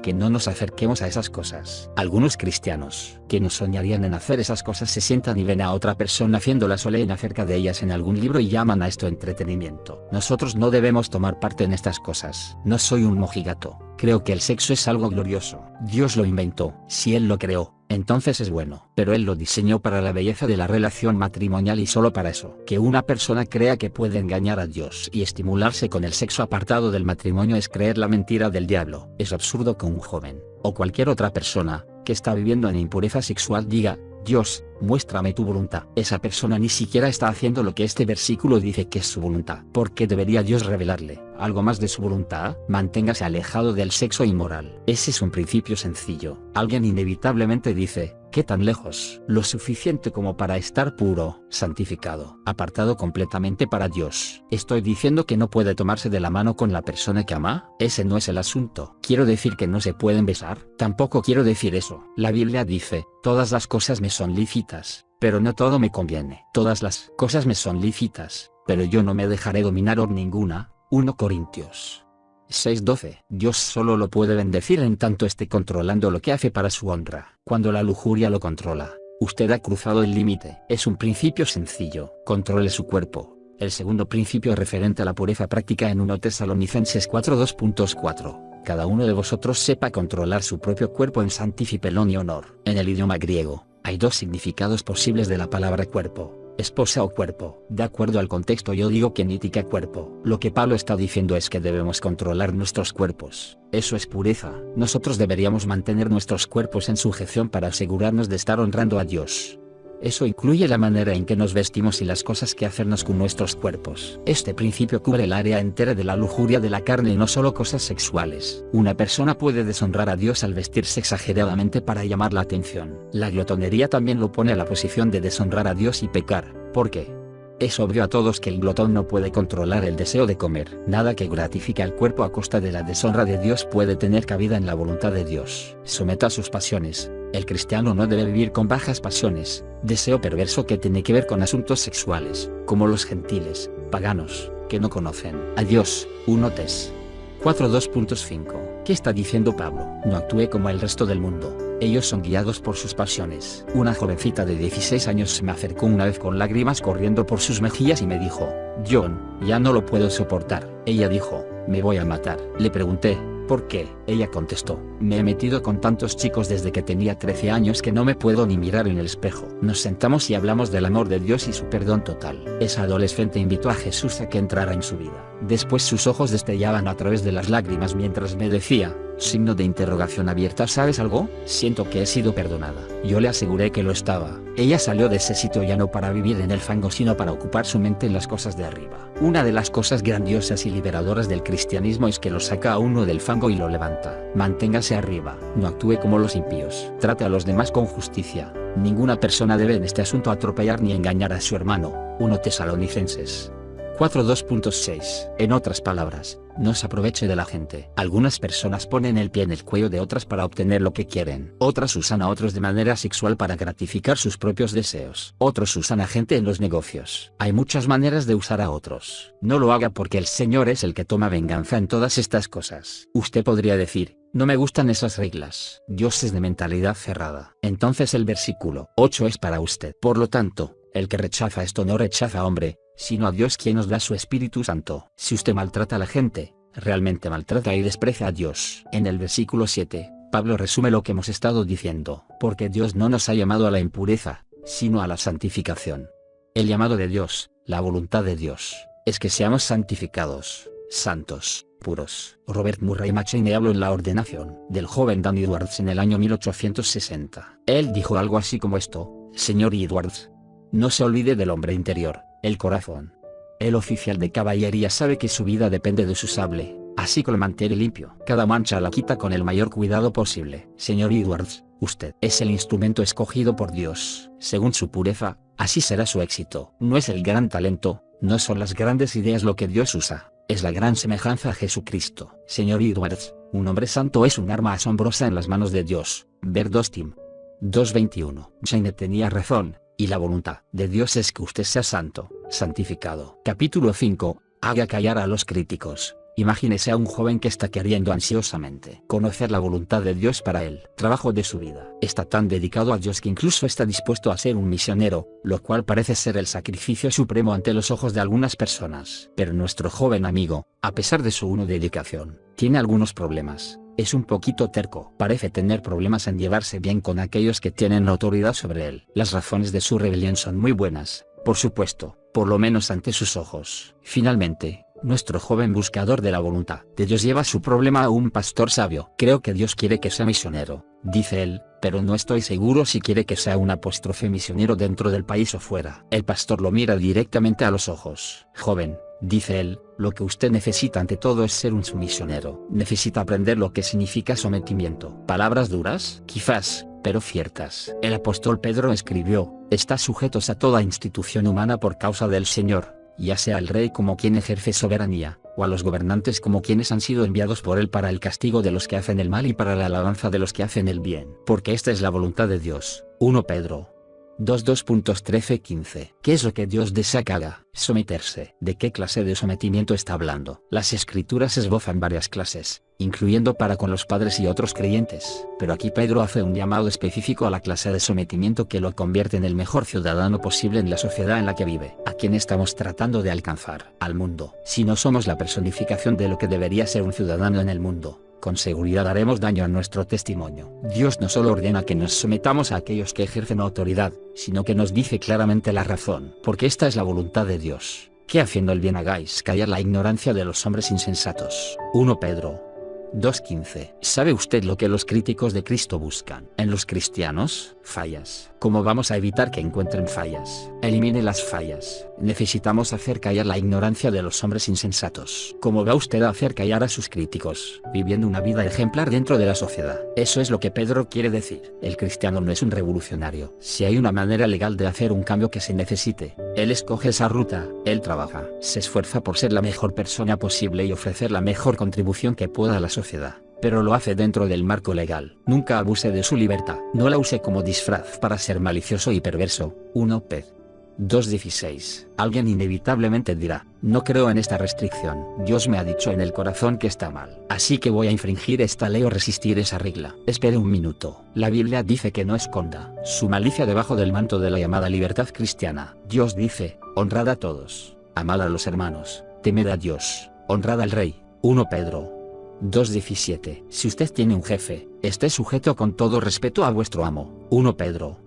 que no nos acerquemos a esas cosas. Algunos cristianos, que no soñarían en hacer esas cosas, se sientan y ven a otra persona haciéndolas o leen acerca de ellas en algún libro y llaman a esto entretenimiento. Nosotros no debemos tomar parte en estas cosas. No soy un mojigato. Creo que el sexo es algo glorioso. Dios lo inventó. Si Él lo creó, entonces es bueno. Pero Él lo diseñó para la belleza de la relación matrimonial y solo para eso. Que una persona crea que puede engañar a Dios y estimularse con el sexo apartado del matrimonio es creer la mentira del diablo. Es absurdo que un joven, o cualquier otra persona, que está viviendo en impureza sexual diga: Dios, muéstrame tu voluntad. Esa persona ni siquiera está haciendo lo que este versículo dice que es su voluntad. ¿Por qué debería Dios revelarle algo más de su voluntad? Manténgase alejado del sexo inmoral. Ese es un principio sencillo. Alguien inevitablemente dice: ¿qué tan lejos? Lo suficiente como para estar puro, santificado, apartado completamente para Dios. ¿Estoy diciendo que no puede tomarse de la mano con la persona que ama? Ese no es el asunto. ¿Quiero decir que no se pueden besar? Tampoco quiero decir eso. La Biblia dice: todas las cosas me son lícitas, pero no todo me conviene. Todas las cosas me son lícitas, pero yo no me dejaré dominar por ninguna. 1 Corintios 6:12. Dios solo lo puede bendecir en tanto esté controlando lo que hace para su honra. Cuando la lujuria lo controla, usted ha cruzado el límite. Es un principio sencillo. Controle su cuerpo. El segundo principio referente a la pureza práctica en 1 Tesalonicenses 4:2.4. Cada uno de vosotros sepa controlar su propio cuerpo en santifipelón y honor. En el idioma griego, hay dos significados posibles de la palabra cuerpo: esposa o cuerpo. De acuerdo al contexto yo digo que significa cuerpo. Lo que Pablo está diciendo es que debemos controlar nuestros cuerpos. Eso es pureza. Nosotros deberíamos mantener nuestros cuerpos en sujeción para asegurarnos de estar honrando a Dios. Eso incluye la manera en que nos vestimos y las cosas que hacernos con nuestros cuerpos. Este principio cubre el área entera de la lujuria de la carne y no solo cosas sexuales. Una persona puede deshonrar a Dios al vestirse exageradamente para llamar la atención. La glotonería también lo pone a la posición de deshonrar a Dios y pecar. ¿Por qué? Es obvio a todos que el glotón no puede controlar el deseo de comer. Nada que gratifique al cuerpo a costa de la deshonra de Dios puede tener cabida en la voluntad de Dios. Someta sus pasiones. El cristiano no debe vivir con bajas pasiones, deseo perverso que tiene que ver con asuntos sexuales, como los gentiles, paganos, que no conocen a Dios. 1 Tes 4:2.5. ¿Qué está diciendo Pablo? No actúe como el resto del mundo. Ellos son guiados por sus pasiones. Una jovencita de 16 años se me acercó una vez con lágrimas corriendo por sus mejillas y me dijo: John, ya no lo puedo soportar. Ella dijo: me voy a matar. Le pregunté: ¿por qué? Ella contestó: me he metido con tantos chicos desde que tenía 13 años que no me puedo ni mirar en el espejo. Nos sentamos y hablamos del amor de Dios y su perdón total. Esa adolescente invitó a Jesús a que entrara en su vida. Después sus ojos destellaban a través de las lágrimas mientras me decía, signo de interrogación abierta: ¿sabes algo? Siento que he sido perdonada. Yo le aseguré que lo estaba. Ella salió de ese sitio ya no para vivir en el fango sino para ocupar su mente en las cosas de arriba. Una de las cosas grandiosas y liberadoras del cristianismo es que lo saca a uno del fango y lo levanta. Manténgase arriba. No actúe como los impíos. Trate a los demás con justicia. Ninguna persona debe en este asunto atropellar ni engañar a su hermano. 1 Tesalonicenses 4:2.6. En otras palabras, no se aproveche de la gente. Algunas personas ponen el pie en el cuello de otras para obtener lo que quieren. Otras usan a otros de manera sexual para gratificar sus propios deseos. Otros usan a gente en los negocios. Hay muchas maneras de usar a otros. No lo haga porque el Señor es el que toma venganza en todas estas cosas. Usted podría decir: no me gustan esas reglas. Dios es de mentalidad cerrada. Entonces el versículo 8 es para usted. Por lo tanto, el que rechaza esto no rechaza a hombre, sino a Dios quien nos da su Espíritu Santo. Si usted maltrata a la gente, realmente maltrata y desprecia a Dios. En el versículo 7, Pablo resume lo que hemos estado diciendo: porque Dios no nos ha llamado a la impureza, sino a la santificación. El llamado de Dios, la voluntad de Dios, es que seamos santificados, santos, puros. Robert Murray McCheyne habló en La ordenación del joven Dan Edwards en el año 1860. Él dijo algo así como esto: Señor Edwards, no se olvide del hombre interior, el corazón. El oficial de caballería sabe que su vida depende de su sable, así que lo mantiene limpio. Cada mancha la quita con el mayor cuidado posible. Señor Edwards, usted es el instrumento escogido por Dios. Según su pureza, así será su éxito. No es el gran talento, no son las grandes ideas lo que Dios usa, es la gran semejanza a Jesucristo. Señor Edwards, un hombre santo es un arma asombrosa en las manos de Dios. Ver 2 Tim 2:21. Shane tenía razón. Y la voluntad de Dios es que usted sea santo, santificado. Capítulo 5. Haga callar a los críticos. Imagínese a un joven que está queriendo ansiosamente conocer la voluntad de Dios para el trabajo de su vida. Está tan dedicado a Dios que incluso está dispuesto a ser un misionero, lo cual parece ser el sacrificio supremo ante los ojos de algunas personas. Pero nuestro joven amigo, a pesar de su dedicación, tiene algunos problemas. Es un poquito terco. Parece tener problemas en llevarse bien con aquellos que tienen autoridad sobre él. Las razones de su rebelión son muy buenas, por supuesto, por lo menos ante sus ojos. Finalmente, nuestro joven buscador de la voluntad de Dios lleva su problema a un pastor sabio. Creo que Dios quiere que sea misionero, dice él, pero no estoy seguro si quiere que sea un apóstrofe misionero dentro del país o fuera. El pastor lo mira directamente a los ojos. Joven, dice él, lo que usted necesita ante todo es ser un misionero. Necesita aprender lo que significa sometimiento. ¿Palabras duras? Quizás, pero ciertas. El apóstol Pedro escribió: «Está sujetos a toda institución humana por causa del Señor, ya sea al rey como quien ejerce soberanía, o a los gobernantes como quienes han sido enviados por él para el castigo de los que hacen el mal y para la alabanza de los que hacen el bien. Porque esta es la voluntad de Dios». 1 Pedro 2:13-15. ¿Qué es lo que Dios desea que haga? Someterse. ¿De qué clase de sometimiento está hablando? Las escrituras esbozan varias clases, incluyendo para con los padres y otros creyentes. Pero aquí Pedro hace un llamado específico a la clase de sometimiento que lo convierte en el mejor ciudadano posible en la sociedad en la que vive. ¿A quién estamos tratando de alcanzar? Al mundo. Si no somos la personificación de lo que debería ser un ciudadano en el mundo, con seguridad haremos daño a nuestro testimonio. Dios no solo ordena que nos sometamos a aquellos que ejercen autoridad, sino que nos dice claramente la razón. Porque esta es la voluntad de Dios, que haciendo el bien hagáis callar la ignorancia de los hombres insensatos. 1 Pedro 2:15. ¿Sabe usted lo que los críticos de Cristo buscan en los cristianos? Fallas. ¿Cómo vamos a evitar que encuentren fallas? Elimine las fallas. Necesitamos hacer callar la ignorancia de los hombres insensatos. ¿Cómo va usted a hacer callar a sus críticos? Viviendo una vida ejemplar dentro de la sociedad. Eso es lo que Pedro quiere decir. El cristiano no es un revolucionario. Si hay una manera legal de hacer un cambio que se necesite, él escoge esa ruta. Él trabaja, se esfuerza por ser la mejor persona posible y ofrecer la mejor contribución que pueda a la sociedad. Pero lo hace dentro del marco legal. Nunca abuse de su libertad. No la use como disfraz para ser malicioso y perverso. 1 Pedro 2:16. Alguien inevitablemente dirá: no creo en esta restricción. Dios me ha dicho en el corazón que está mal, así que voy a infringir esta ley o resistir esa regla. Espere un minuto. La Biblia dice que no esconda su malicia debajo del manto de la llamada libertad cristiana. Dios dice: honrad a todos, amad a los hermanos, temed a Dios, honrad al rey. 1 Pedro 2:17. Si usted tiene un jefe, esté sujeto con todo respeto a vuestro amo. 1 Pedro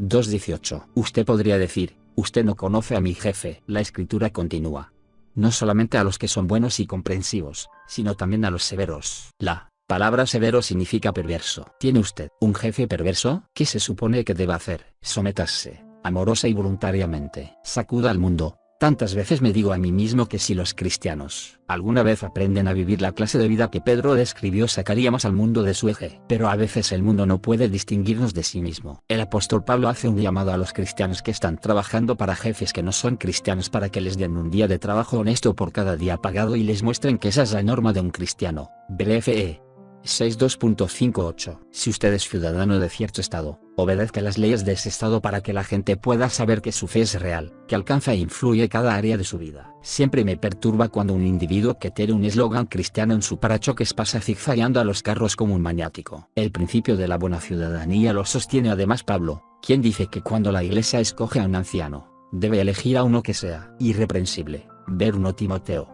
2:18. Usted podría decir: usted no conoce a mi jefe. La escritura continúa: no solamente a los que son buenos y comprensivos, sino también a los severos. La palabra severo significa perverso. ¿Tiene usted un jefe perverso? ¿Qué se supone que deba hacer? Sométase, amorosa y voluntariamente. Sacuda al mundo. Tantas veces me digo a mí mismo que si los cristianos alguna vez aprenden a vivir la clase de vida que Pedro describió, sacaríamos al mundo de su eje. Pero a veces el mundo no puede distinguirnos de sí mismo. El apóstol Pablo hace un llamado a los cristianos que están trabajando para jefes que no son cristianos para que les den un día de trabajo honesto por cada día pagado y les muestren que esa es la norma de un cristiano. BFE 62.58. Si usted es ciudadano de cierto estado, obedezca las leyes de ese estado para que la gente pueda saber que su fe es real, que alcanza e influye cada área de su vida. Siempre me perturba cuando un individuo que tiene un eslogan cristiano en su parachoques pasa zigzagueando a los carros como un maniático. El principio de la buena ciudadanía lo sostiene además Pablo, quien dice que cuando la iglesia escoge a un anciano, debe elegir a uno que sea irreprensible. Ver 1 Timoteo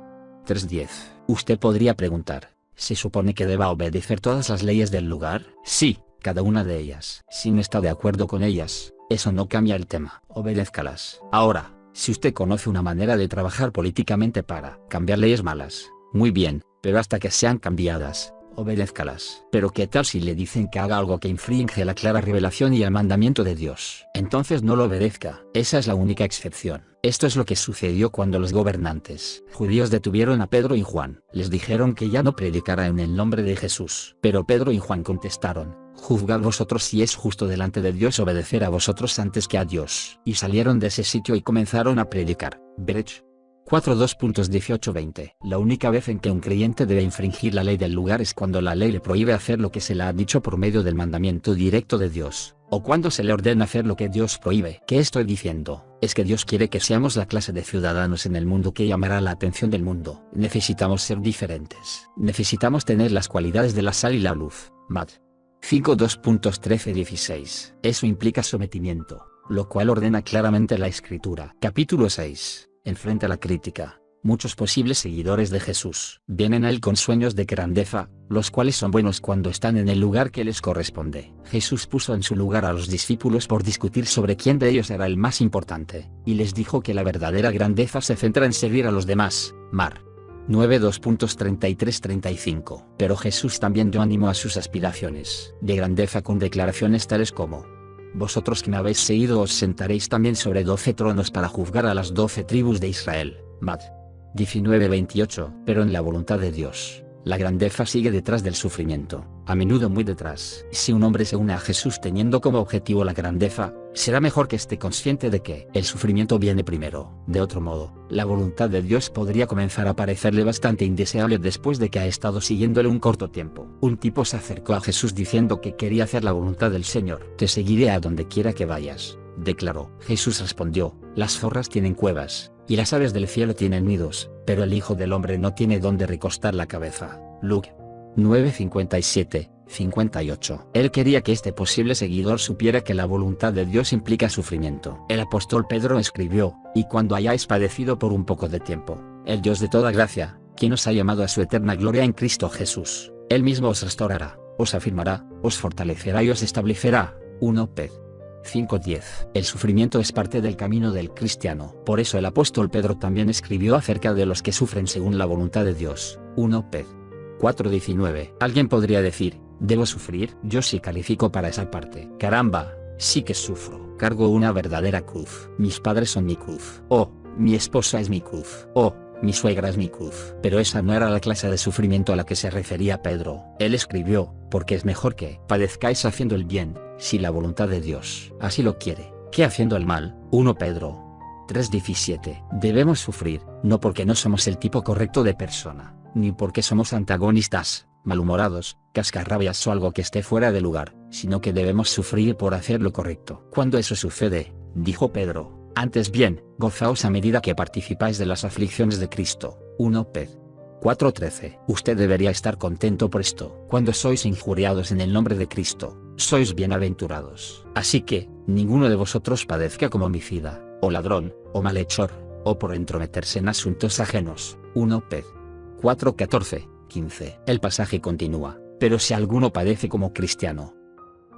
3:10. Usted podría preguntar: ¿se supone que deba obedecer todas las leyes del lugar? Sí, cada una de ellas. Si no está de acuerdo con ellas, eso no cambia el tema. Obedézcalas. Ahora, si usted conoce una manera de trabajar políticamente para cambiar leyes malas, muy bien, pero hasta que sean cambiadas, obedézcalas. Pero ¿qué tal si le dicen que haga algo que infringe la clara revelación y el mandamiento de Dios? Entonces no lo obedezca. Esa es la única excepción. Esto es lo que sucedió cuando los gobernantes judíos detuvieron a Pedro y Juan. Les dijeron que ya no predicara en el nombre de Jesús. Pero Pedro y Juan contestaron: juzgad vosotros si es justo delante de Dios obedecer a vosotros antes que a Dios. Y salieron de ese sitio y comenzaron a predicar. Berech 4:2.18-20. La única vez en que un creyente debe infringir la ley del lugar es cuando la ley le prohíbe hacer lo que se le ha dicho por medio del mandamiento directo de Dios, o cuando se le ordena hacer lo que Dios prohíbe. ¿Qué estoy diciendo? es que Dios quiere que seamos la clase de ciudadanos en el mundo que llamará la atención del mundo. Necesitamos ser diferentes. Necesitamos tener las cualidades de la sal y la luz. Mat. 5:2.13-16. Eso implica sometimiento, lo cual ordena claramente la Escritura. Capítulo 6. Enfrenta la crítica. Muchos posibles seguidores de Jesús vienen a él con sueños de grandeza, los cuales son buenos cuando están en el lugar que les corresponde. Jesús puso en su lugar a los discípulos por discutir sobre quién de ellos era el más importante, y les dijo que la verdadera grandeza se centra en servir a los demás. Mar. 9:2.33-35. Pero Jesús también dio ánimo a sus aspiraciones de grandeza con declaraciones tales como: vosotros que me habéis seguido os sentaréis también sobre 12 tronos para juzgar a las 12 tribus de Israel. Mat. 19:28. Pero en la voluntad de Dios, la grandeza sigue detrás del sufrimiento, a menudo muy detrás. Si un hombre se une a Jesús teniendo como objetivo la grandeza, será mejor que esté consciente de que el sufrimiento viene primero. De otro modo, la voluntad de Dios podría comenzar a parecerle bastante indeseable después de que ha estado siguiéndole un corto tiempo. Un tipo se acercó a Jesús diciendo que quería hacer la voluntad del Señor. Te seguiré a donde quiera que vayas, declaró. Jesús respondió: las zorras tienen cuevas, y las aves del cielo tienen nidos, pero el Hijo del Hombre no tiene dónde recostar la cabeza. Luke 9:57-58. Él quería que este posible seguidor supiera que la voluntad de Dios implica sufrimiento. El apóstol Pedro escribió: y cuando hayáis padecido por un poco de tiempo, el Dios de toda gracia, quien os ha llamado a su eterna gloria en Cristo Jesús, Él mismo os restaurará, os afirmará, os fortalecerá y os establecerá. 1 Pedro 5:10. El sufrimiento es parte del camino del cristiano. Por eso el apóstol Pedro también escribió acerca de los que sufren según la voluntad de Dios. 1 Pedro 4:19. Alguien podría decir: ¿debo sufrir? Yo sí califico para esa parte. Caramba, sí que sufro. Cargo una verdadera cruz. Mis padres son mi cruz. Oh, mi esposa es mi cruz. Oh, mi suegra es mi cruz. Pero esa no era la clase de sufrimiento a la que se refería Pedro. Él escribió: porque es mejor que padezcáis haciendo el bien, si la voluntad de Dios así lo quiere, que haciendo el mal. 1 Pedro 3:17. Debemos sufrir, no porque no somos el tipo correcto de persona, ni porque somos antagonistas, malhumorados, cascarrabias o algo que esté fuera de lugar, sino que debemos sufrir por hacer lo correcto. Cuando eso sucede, dijo Pedro, antes bien, gozaos a medida que participáis de las aflicciones de Cristo. 1 Pedro 4:13. Usted debería estar contento por esto. Cuando sois injuriados en el nombre de Cristo, sois bienaventurados. Así que, ninguno de vosotros padezca como homicida, o ladrón, o malhechor, o por entrometerse en asuntos ajenos. 1 Pedro 4:14-15. El pasaje continúa: pero si alguno padece como cristiano.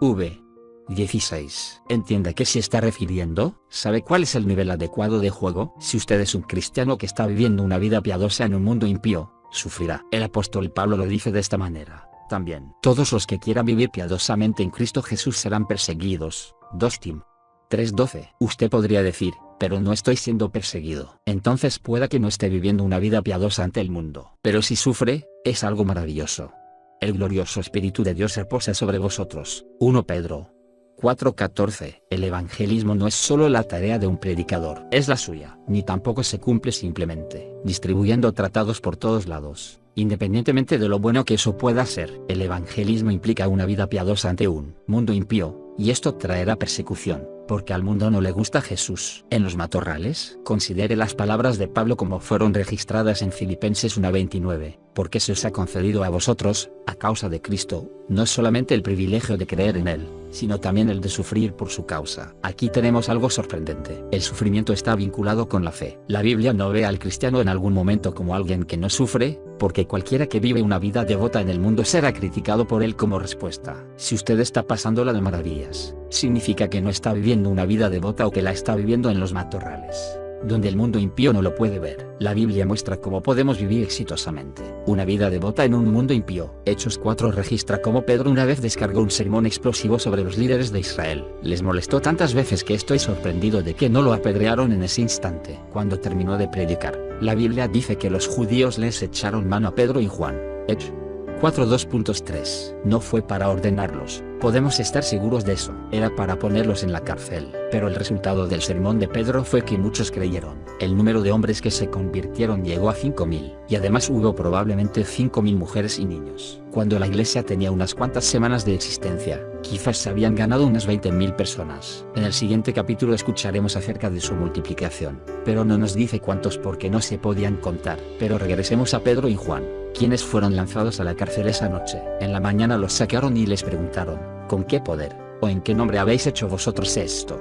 V. 16. ¿Entiende a qué se está refiriendo? ¿Sabe cuál es el nivel adecuado de juego? Si usted es un cristiano que está viviendo una vida piadosa en un mundo impío, sufrirá. El apóstol Pablo lo dice de esta manera. También, todos los que quieran vivir piadosamente en Cristo Jesús serán perseguidos. 2 Tim 3:12. Usted podría decir: pero no estoy siendo perseguido. Entonces pueda que no esté viviendo una vida piadosa ante el mundo. Pero si sufre, es algo maravilloso. El glorioso Espíritu de Dios reposa sobre vosotros. 1 Pedro 4:14. El evangelismo no es solo la tarea de un predicador, es la suya, ni tampoco se cumple simplemente distribuyendo tratados por todos lados, independientemente de lo bueno que eso pueda ser. El evangelismo implica una vida piadosa ante un mundo impío, y esto traerá persecución, porque al mundo no le gusta Jesús. En los matorrales, considere las palabras de Pablo como fueron registradas en Filipenses 1:29, porque se os ha concedido a vosotros, a causa de Cristo, no solamente el privilegio de creer en Él, sino también el de sufrir por su causa. Aquí tenemos algo sorprendente. El sufrimiento está vinculado con la fe. La Biblia no ve al cristiano en algún momento como alguien que no sufre, porque cualquiera que vive una vida devota en el mundo será criticado por él como respuesta. Si usted está pasándola de maravillas, significa que no está viviendo una vida devota o que la está viviendo en los matorrales, donde el mundo impío no lo puede ver. La Biblia muestra cómo podemos vivir exitosamente una vida devota en un mundo impío. Hechos 4 registra cómo Pedro una vez descargó un sermón explosivo sobre los líderes de Israel. Les molestó tantas veces que estoy sorprendido de que no lo apedrearon en ese instante. Cuando terminó de predicar, la Biblia dice que los judíos les echaron mano a Pedro y Juan. Hechos 4:2.3. No fue para ordenarlos, Podemos estar seguros de eso. Era para ponerlos en la cárcel. Pero el resultado del sermón de Pedro fue que muchos creyeron. El número de hombres que se convirtieron llegó a 5.000, y además hubo probablemente 5.000 mujeres y niños. Cuando la iglesia tenía unas cuantas semanas de existencia, quizás se habían ganado unas 20.000 personas. En el siguiente capítulo escucharemos acerca de su multiplicación, pero no nos dice cuántos porque no se podían contar. Pero regresemos a Pedro y Juan, quienes fueron lanzados a la cárcel esa noche. En la mañana los sacaron y les preguntaron, ¿con qué poder, o en qué nombre habéis hecho vosotros esto?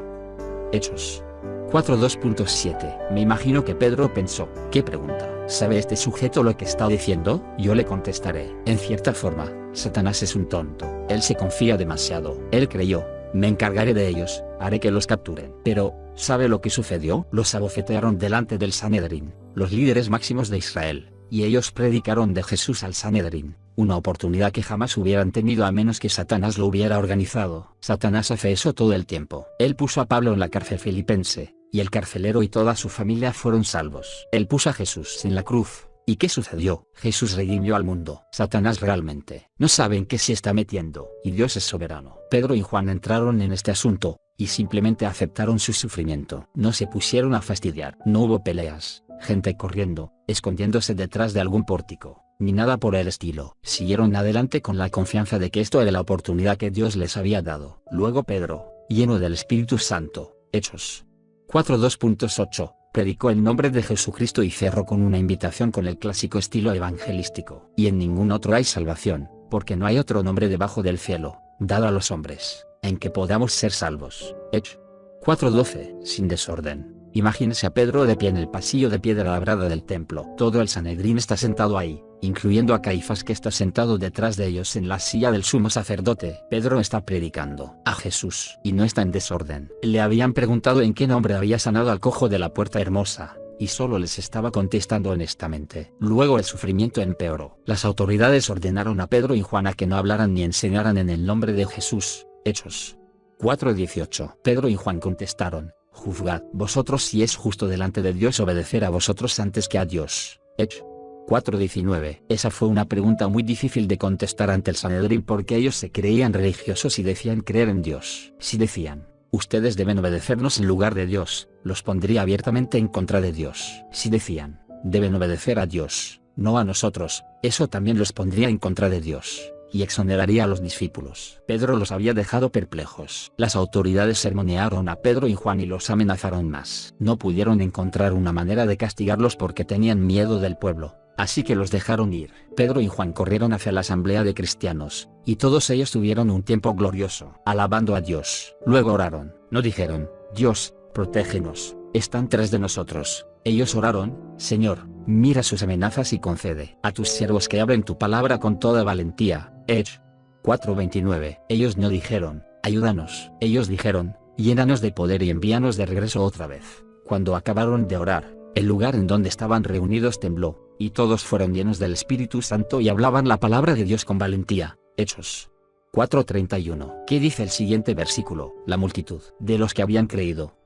Hechos 4:2.7. Me imagino que Pedro pensó, ¿qué pregunta? ¿Sabe este sujeto lo que está diciendo? Yo le contestaré. En cierta forma, Satanás es un tonto. Él se confía demasiado. Él creyó, me encargaré de ellos, haré que los capturen. Pero, ¿sabe lo que sucedió? Los abofetearon delante del Sanedrín, los líderes máximos de Israel, y ellos predicaron de Jesús al Sanedrín, una oportunidad que jamás hubieran tenido a menos que Satanás lo hubiera organizado. Satanás hace eso todo el tiempo. Él puso a Pablo en la cárcel filipense, y el carcelero y toda su familia fueron salvos. Él puso a Jesús en la cruz. ¿Y qué sucedió? Jesús redimió al mundo. Satanás realmente no sabe en qué se está metiendo, y Dios es soberano. Pedro y Juan entraron en este asunto, y simplemente aceptaron su sufrimiento. No se pusieron a fastidiar. No hubo peleas, gente corriendo, escondiéndose detrás de algún pórtico, ni nada por el estilo. Siguieron adelante con la confianza de que esto era la oportunidad que Dios les había dado. Luego Pedro, lleno del Espíritu Santo, Hechos 4:2.8, predicó el nombre de Jesucristo y cerró con una invitación con el clásico estilo evangelístico. Y en ningún otro hay salvación, porque no hay otro nombre debajo del cielo, dado a los hombres, en que podamos ser salvos. Hechos 4:12, sin desorden. Imagínese a Pedro de pie en el pasillo de piedra labrada del templo. Todo el Sanedrín está sentado ahí, incluyendo a Caifás que está sentado detrás de ellos en la silla del sumo sacerdote. Pedro está predicando a Jesús, y no está en desorden. Le habían preguntado en qué nombre había sanado al cojo de la puerta hermosa, y solo les estaba contestando honestamente. Luego el sufrimiento empeoró. Las autoridades ordenaron a Pedro y Juan a que no hablaran ni enseñaran en el nombre de Jesús. Hechos 4:18. Pedro y Juan contestaron, juzgad vosotros si es justo delante de Dios obedecer a vosotros antes que a Dios. Hechos 4:19. Esa fue una pregunta muy difícil de contestar ante el Sanedrín porque ellos se creían religiosos y decían creer en Dios. Si decían, ustedes deben obedecernos en lugar de Dios, los pondría abiertamente en contra de Dios. Si decían, deben obedecer a Dios, no a nosotros, eso también los pondría en contra de Dios, y exoneraría a los discípulos. Pedro los había dejado perplejos. Las autoridades sermonearon a Pedro y Juan y los amenazaron más. No pudieron encontrar una manera de castigarlos porque tenían miedo del pueblo, así que los dejaron ir. Pedro y Juan corrieron hacia la asamblea de cristianos, y todos ellos tuvieron un tiempo glorioso, alabando a Dios. Luego oraron. No dijeron, Dios, protégenos, están tras de nosotros. Ellos oraron, Señor, mira sus amenazas y concede a tus siervos que hablen tu palabra con toda valentía. Hechos 4:29. Ellos no dijeron, ayúdanos. Ellos dijeron, llénanos de poder y envíanos de regreso otra vez. Cuando acabaron de orar, el lugar en donde estaban reunidos tembló, y todos fueron llenos del Espíritu Santo y hablaban la palabra de Dios con valentía. Hechos 4:31. ¿Qué dice el siguiente versículo? La multitud de los que habían creído.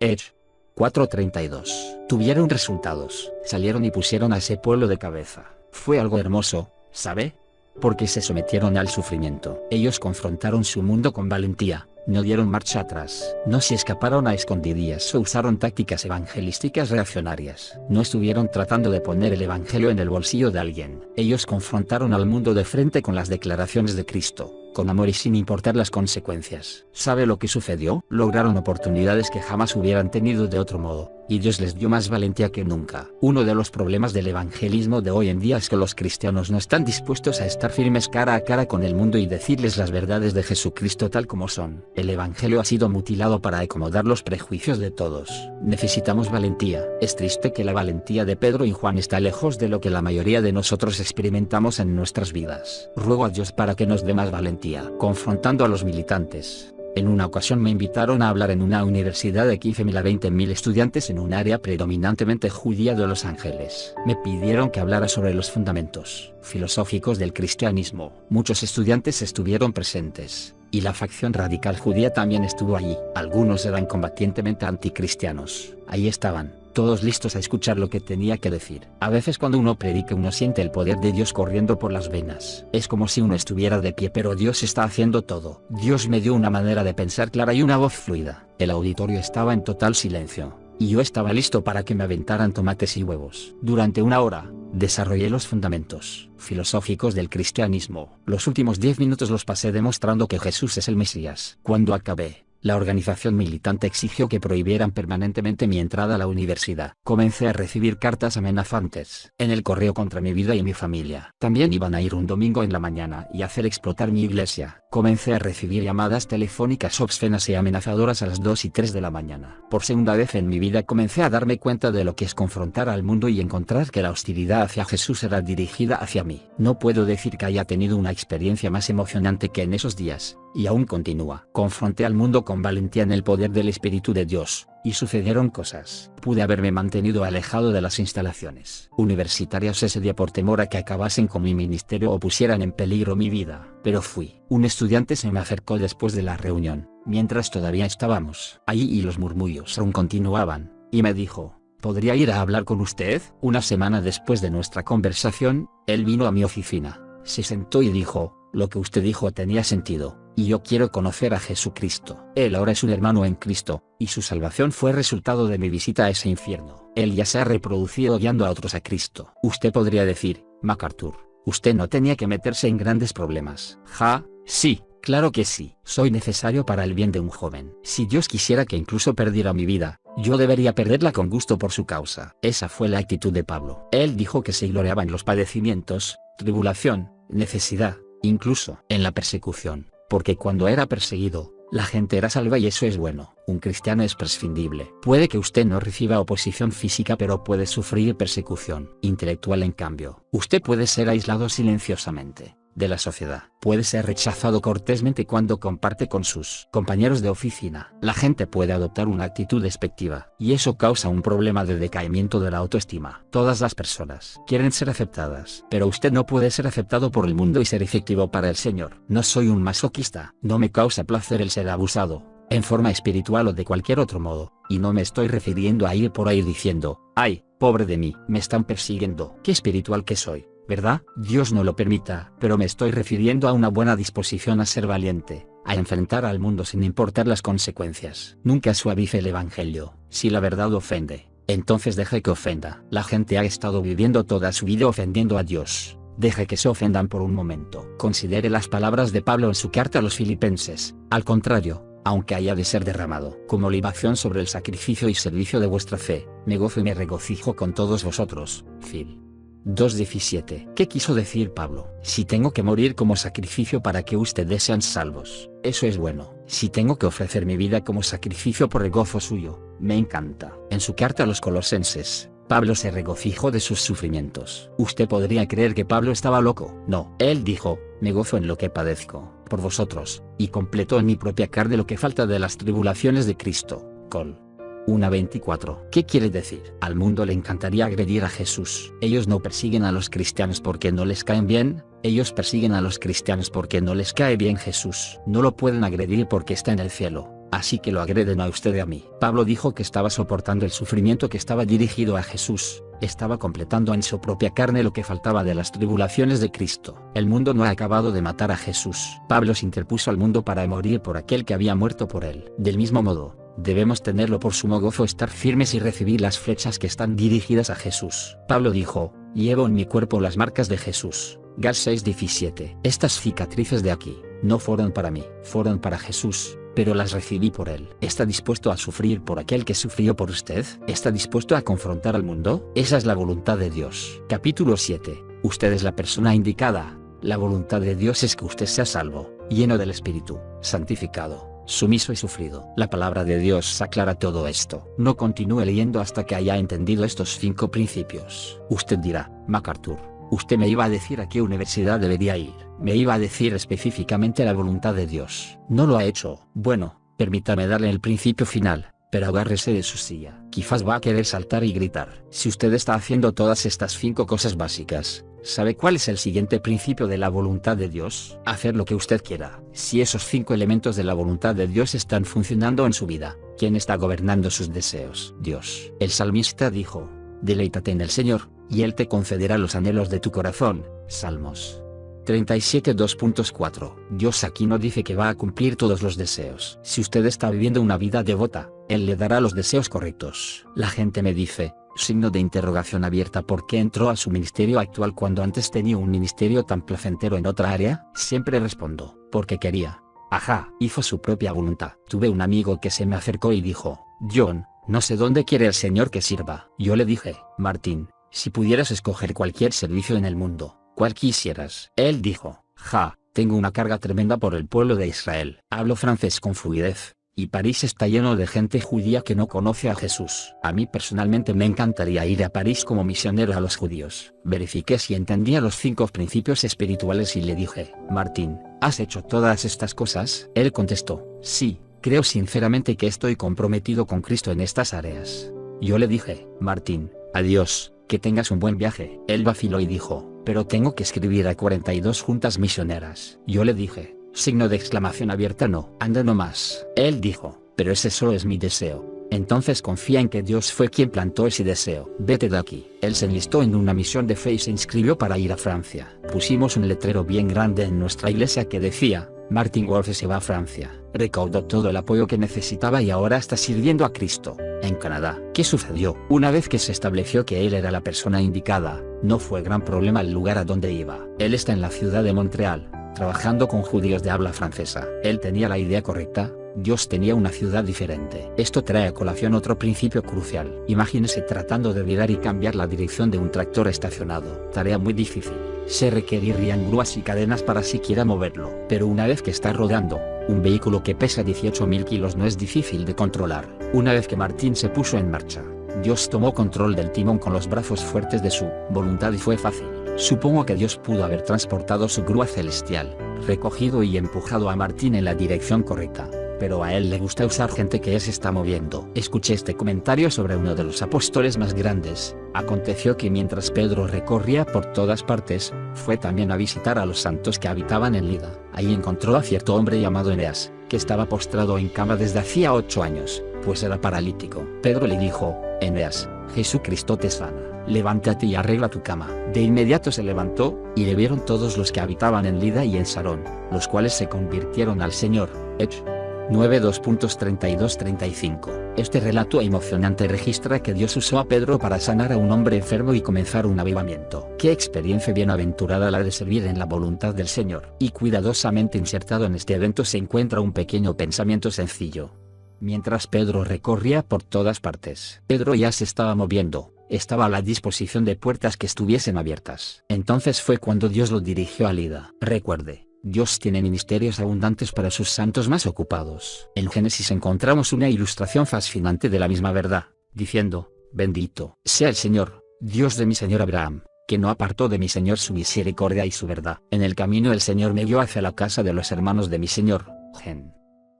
Hechos 4:32. Tuvieron resultados. Salieron y pusieron a ese pueblo de cabeza. Fue algo hermoso, ¿sabe? Porque se sometieron al sufrimiento. Ellos confrontaron su mundo con valentía, no dieron marcha atrás, no se escaparon a escondidillas o usaron tácticas evangelísticas reaccionarias. No estuvieron tratando de poner el evangelio en el bolsillo de alguien. Ellos confrontaron al mundo de frente con las declaraciones de Cristo, con amor y sin importar las consecuencias. ¿Sabe lo que sucedió? Lograron oportunidades que jamás hubieran tenido de otro modo, y Dios les dio más valentía que nunca. Uno de los problemas del evangelismo de hoy en día es que los cristianos no están dispuestos a estar firmes cara a cara con el mundo y decirles las verdades de Jesucristo tal como son. El evangelio ha sido mutilado para acomodar los prejuicios de todos. Necesitamos valentía. Es triste que la valentía de Pedro y Juan está lejos de lo que la mayoría de nosotros experimentamos en nuestras vidas. Ruego a Dios para que nos dé más valentía. Confrontando a los militantes. En una ocasión me invitaron a hablar en una universidad de 15.000 a 20.000 estudiantes en un área predominantemente judía de Los Ángeles. Me pidieron que hablara sobre los fundamentos filosóficos del cristianismo. Muchos estudiantes estuvieron presentes, y la facción radical judía también estuvo allí. Algunos eran combatientemente anticristianos. Ahí estaban, todos listos a escuchar lo que tenía que decir. A veces cuando uno predica uno siente el poder de Dios corriendo por las venas. Es como si uno estuviera de pie, pero Dios está haciendo todo. Dios me dio una manera de pensar clara y una voz fluida. El auditorio estaba en total silencio, y yo estaba listo para que me aventaran tomates y huevos. Durante una hora, desarrollé los fundamentos filosóficos del cristianismo. Los últimos 10 minutos los pasé demostrando que Jesús es el Mesías. Cuando acabé, la organización militante exigió que prohibieran permanentemente mi entrada a la universidad. Comencé a recibir cartas amenazantes en el correo contra mi vida y mi familia. También iban a ir un domingo en la mañana y hacer explotar mi iglesia. Comencé a recibir llamadas telefónicas obscenas y amenazadoras a las 2 y 3 de la mañana. Por segunda vez en mi vida comencé a darme cuenta de lo que es confrontar al mundo y encontrar que la hostilidad hacia Jesús era dirigida hacia mí. No puedo decir que haya tenido una experiencia más emocionante que en esos días, y aún continúa. Confronté al mundo con valentía en el poder del Espíritu de Dios, y sucedieron cosas. Pude haberme mantenido alejado de las instalaciones universitarias ese día por temor a que acabasen con mi ministerio o pusieran en peligro mi vida, pero fui. Un estudiante se me acercó después de la reunión, mientras todavía estábamos allí y los murmullos aún continuaban, y me dijo: ¿podría ir a hablar con usted? Una semana después de nuestra conversación, él vino a mi oficina, se sentó y dijo: lo que usted dijo tenía sentido, y yo quiero conocer a Jesucristo. Él ahora es un hermano en Cristo, y su salvación fue resultado de mi visita a ese infierno. Él ya se ha reproducido guiando a otros a Cristo. Usted podría decir: MacArthur, usted no tenía que meterse en grandes problemas. Sí, claro que sí. Soy necesario para el bien de un joven. Si Dios quisiera que incluso perdiera mi vida, yo debería perderla con gusto por su causa. Esa fue la actitud de Pablo. Él dijo que se gloriaba en los padecimientos, tribulación, necesidad, incluso en la persecución, porque cuando era perseguido, la gente era salva y eso es bueno. Un cristiano es prescindible. Puede que usted no reciba oposición física, pero puede sufrir persecución intelectual. En cambio, usted puede ser aislado silenciosamente de la sociedad. Puede ser rechazado cortésmente cuando comparte con sus compañeros de oficina. La gente puede adoptar una actitud despectiva, y eso causa un problema de decaimiento de la autoestima. Todas las personas quieren ser aceptadas, pero usted no puede ser aceptado por el mundo y ser efectivo para el Señor. No soy un masoquista. No me causa placer el ser abusado, en forma espiritual o de cualquier otro modo, y no me estoy refiriendo a ir por ahí diciendo: ¡ay, pobre de mí, me están persiguiendo! ¡Qué espiritual que soy! ¿Verdad? Dios no lo permita, pero me estoy refiriendo a una buena disposición a ser valiente, a enfrentar al mundo sin importar las consecuencias. Nunca suavice el evangelio. Si la verdad ofende, entonces deje que ofenda. La gente ha estado viviendo toda su vida ofendiendo a Dios. Deje que se ofendan por un momento. Considere las palabras de Pablo en su carta a los Filipenses. Al contrario, aunque haya de ser derramado como libación sobre el sacrificio y servicio de vuestra fe, me gozo y me regocijo con todos vosotros. Fil. 2:17. ¿Qué quiso decir Pablo? Si tengo que morir como sacrificio para que ustedes sean salvos, eso es bueno. Si tengo que ofrecer mi vida como sacrificio por el gozo suyo, me encanta. En su carta a los Colosenses, Pablo se regocijó de sus sufrimientos. Usted podría creer que Pablo estaba loco. No, él dijo: me gozo en lo que padezco por vosotros, y completo en mi propia carne lo que falta de las tribulaciones de Cristo. Col. 1:24. ¿Qué quiere decir? Al mundo le encantaría agredir a Jesús. Ellos no persiguen a los cristianos porque no les caen bien, ellos persiguen a los cristianos porque no les cae bien Jesús. No lo pueden agredir porque está en el cielo, así que lo agreden a usted y a mí. Pablo dijo que estaba soportando el sufrimiento que estaba dirigido a Jesús. Estaba completando en su propia carne lo que faltaba de las tribulaciones de Cristo. El mundo no ha acabado de matar a Jesús. Pablo se interpuso al mundo para morir por aquel que había muerto por él. Del mismo modo, debemos tenerlo por sumo gozo estar firmes y recibir las flechas que están dirigidas a Jesús. Pablo dijo: llevo en mi cuerpo las marcas de Jesús. Gal 6:17. Estas cicatrices de aquí, no fueron para mí, fueron para Jesús, pero las recibí por él. ¿Está dispuesto a sufrir por aquel que sufrió por usted? ¿Está dispuesto a confrontar al mundo? Esa es la voluntad de Dios. Capítulo 7. Usted es la persona indicada. La voluntad de Dios es que usted sea salvo, lleno del Espíritu, santificado, sumiso y sufrido. La palabra de Dios aclara todo esto. No continúe leyendo hasta que haya entendido estos 5 principios. Usted dirá: MacArthur, usted me iba a decir a qué universidad debería ir. Me iba a decir específicamente la voluntad de Dios. No lo ha hecho. Bueno, permítame darle el principio final, pero agárrese de su silla. Quizás va a querer saltar y gritar. Si usted está haciendo todas estas 5 cosas básicas, ¿Sabe cuál es el siguiente principio de la voluntad de Dios? Hacer lo que usted quiera. Si esos 5 elementos de la voluntad de Dios están funcionando en su vida, ¿quién está gobernando sus deseos? Dios. El salmista dijo: deleítate en el Señor, y Él te concederá los anhelos de tu corazón. Salmos 37 2.4. Dios aquí no dice que va a cumplir todos los deseos. Si usted está viviendo una vida devota, Él le dará los deseos correctos. La gente me dice, signo de interrogación abierta, ¿por qué entró a su ministerio actual cuando antes tenía un ministerio tan placentero en otra área? Siempre respondo, porque quería. Ajá, hizo su propia voluntad. Tuve un amigo que se me acercó y dijo: John, no sé dónde quiere el Señor que sirva. Yo le dije: Martín, si pudieras escoger cualquier servicio en el mundo, ¿cuál quisieras? Él dijo: tengo una carga tremenda por el pueblo de Israel. Hablo francés con fluidez, y París está lleno de gente judía que no conoce a Jesús. A mí personalmente me encantaría ir a París como misionero a los judíos. Verifiqué si entendía los 5 principios espirituales y le dije: Martín, ¿has hecho todas estas cosas? Él contestó: sí, creo sinceramente que estoy comprometido con Cristo en estas áreas. Yo le dije: Martín, adiós, que tengas un buen viaje. Él vaciló y dijo: pero tengo que escribir a 42 juntas misioneras. Yo le dije: signo de exclamación abierta, no, anda no más. Él dijo: pero ese solo es mi deseo. Entonces confía en que Dios fue quien plantó ese deseo. Vete de aquí. Él se enlistó en una misión de fe y se inscribió para ir a Francia. Pusimos un letrero bien grande en nuestra iglesia que decía: Martin Wolf se va a Francia. Recaudó todo el apoyo que necesitaba y ahora está sirviendo a Cristo en Canadá. ¿Qué sucedió? Una vez que se estableció que él era la persona indicada, no fue gran problema el lugar a donde iba. Él está en la ciudad de Montreal, trabajando con judíos de habla francesa. Él tenía la idea correcta. Dios tenía una ciudad diferente. Esto trae a colación otro principio crucial. Imagínese tratando de virar y cambiar la dirección de un tractor estacionado. Tarea muy difícil. Se requerirían grúas y cadenas para siquiera moverlo. Pero una vez que está rodando, un vehículo que pesa 18.000 kilos no es difícil de controlar. Una vez que Martín se puso en marcha, Dios tomó control del timón con los brazos fuertes de su voluntad y fue fácil. Supongo que Dios pudo haber transportado su grúa celestial, recogido y empujado a Martín en la dirección correcta. Pero a él le gusta usar gente que se está moviendo. Escuché este comentario sobre uno de los apóstoles más grandes. Aconteció que mientras Pedro recorría por todas partes, fue también a visitar a los santos que habitaban en Lida. Ahí encontró a cierto hombre llamado Eneas, que estaba postrado en cama desde hacía 8 años, pues era paralítico. Pedro le dijo: Eneas, Jesucristo te sana. Levántate y arregla tu cama. De inmediato se levantó, y le vieron todos los que habitaban en Lida y en Sarón, los cuales se convirtieron al Señor. Hechos 9:2.32-35. Este relato emocionante registra que Dios usó a Pedro para sanar a un hombre enfermo y comenzar un avivamiento. Qué experiencia bienaventurada la de servir en la voluntad del Señor. Y cuidadosamente insertado en este evento se encuentra un pequeño pensamiento sencillo. Mientras Pedro recorría por todas partes, Pedro ya se estaba moviendo. Estaba a la disposición de puertas que estuviesen abiertas. Entonces fue cuando Dios lo dirigió a Lida. Recuerde, Dios tiene ministerios abundantes para sus santos más ocupados. En Génesis encontramos una ilustración fascinante de la misma verdad, diciendo: bendito sea el Señor, Dios de mi señor Abraham, que no apartó de mi señor su misericordia y su verdad. En el camino el Señor me guió hacia la casa de los hermanos de mi señor. Gen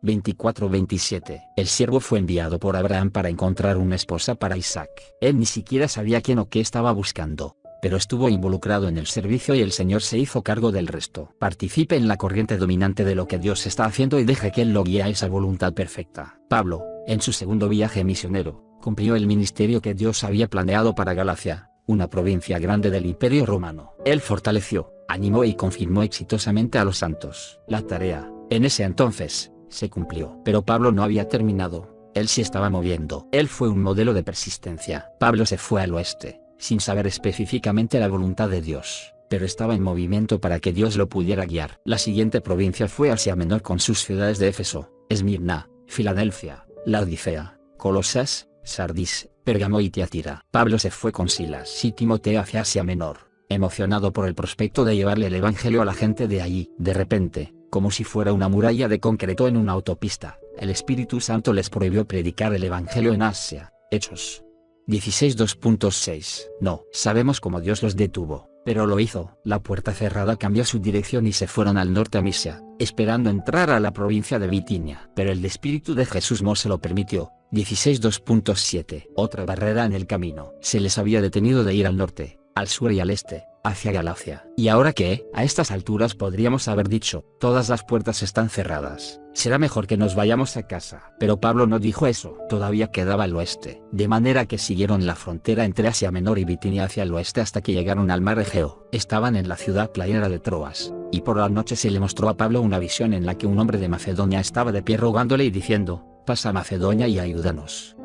24:27. El siervo fue enviado por Abraham para encontrar una esposa para Isaac. Él ni siquiera sabía quién o qué estaba buscando, pero estuvo involucrado en el servicio y el Señor se hizo cargo del resto. Participe en la corriente dominante de lo que Dios está haciendo y deje que Él lo guíe a esa voluntad perfecta. Pablo, en su segundo viaje misionero, cumplió el ministerio que Dios había planeado para Galacia, una provincia grande del Imperio Romano. Él fortaleció, animó y confirmó exitosamente a los santos. La tarea, en ese entonces, se cumplió. Pero Pablo no había terminado. Él se estaba moviendo. Él fue un modelo de persistencia. Pablo se fue al oeste, sin saber específicamente la voluntad de Dios, pero estaba en movimiento para que Dios lo pudiera guiar. La siguiente provincia fue Asia Menor con sus ciudades de Éfeso, Esmirna, Filadelfia, Laodicea, Colosas, Sardis, Pérgamo y Tiatira. Pablo se fue con Silas y Timoteo hacia Asia Menor, emocionado por el prospecto de llevarle el evangelio a la gente de allí. De repente, como si fuera una muralla de concreto en una autopista, el Espíritu Santo les prohibió predicar el evangelio en Asia. Hechos 16:2.6. No sabemos cómo Dios los detuvo, pero lo hizo. La puerta cerrada cambió su dirección y se fueron al norte a Misia, esperando entrar a la provincia de Bitinia. Pero el Espíritu de Jesús no se lo permitió. 16:2.7. Otra barrera en el camino. Se les había detenido de ir al norte, al sur y al este, hacia Galacia. ¿Y ahora qué? A estas alturas podríamos haber dicho, todas las puertas están cerradas, será mejor que nos vayamos a casa. Pero Pablo no dijo eso, todavía quedaba el oeste, de manera que siguieron la frontera entre Asia Menor y Bitinia hacia el oeste hasta que llegaron al mar Egeo. Estaban en la ciudad playera de Troas, y por la noche se le mostró a Pablo una visión en la que un hombre de Macedonia estaba de pie rogándole y diciendo, pasa a Macedonia y ayúdanos.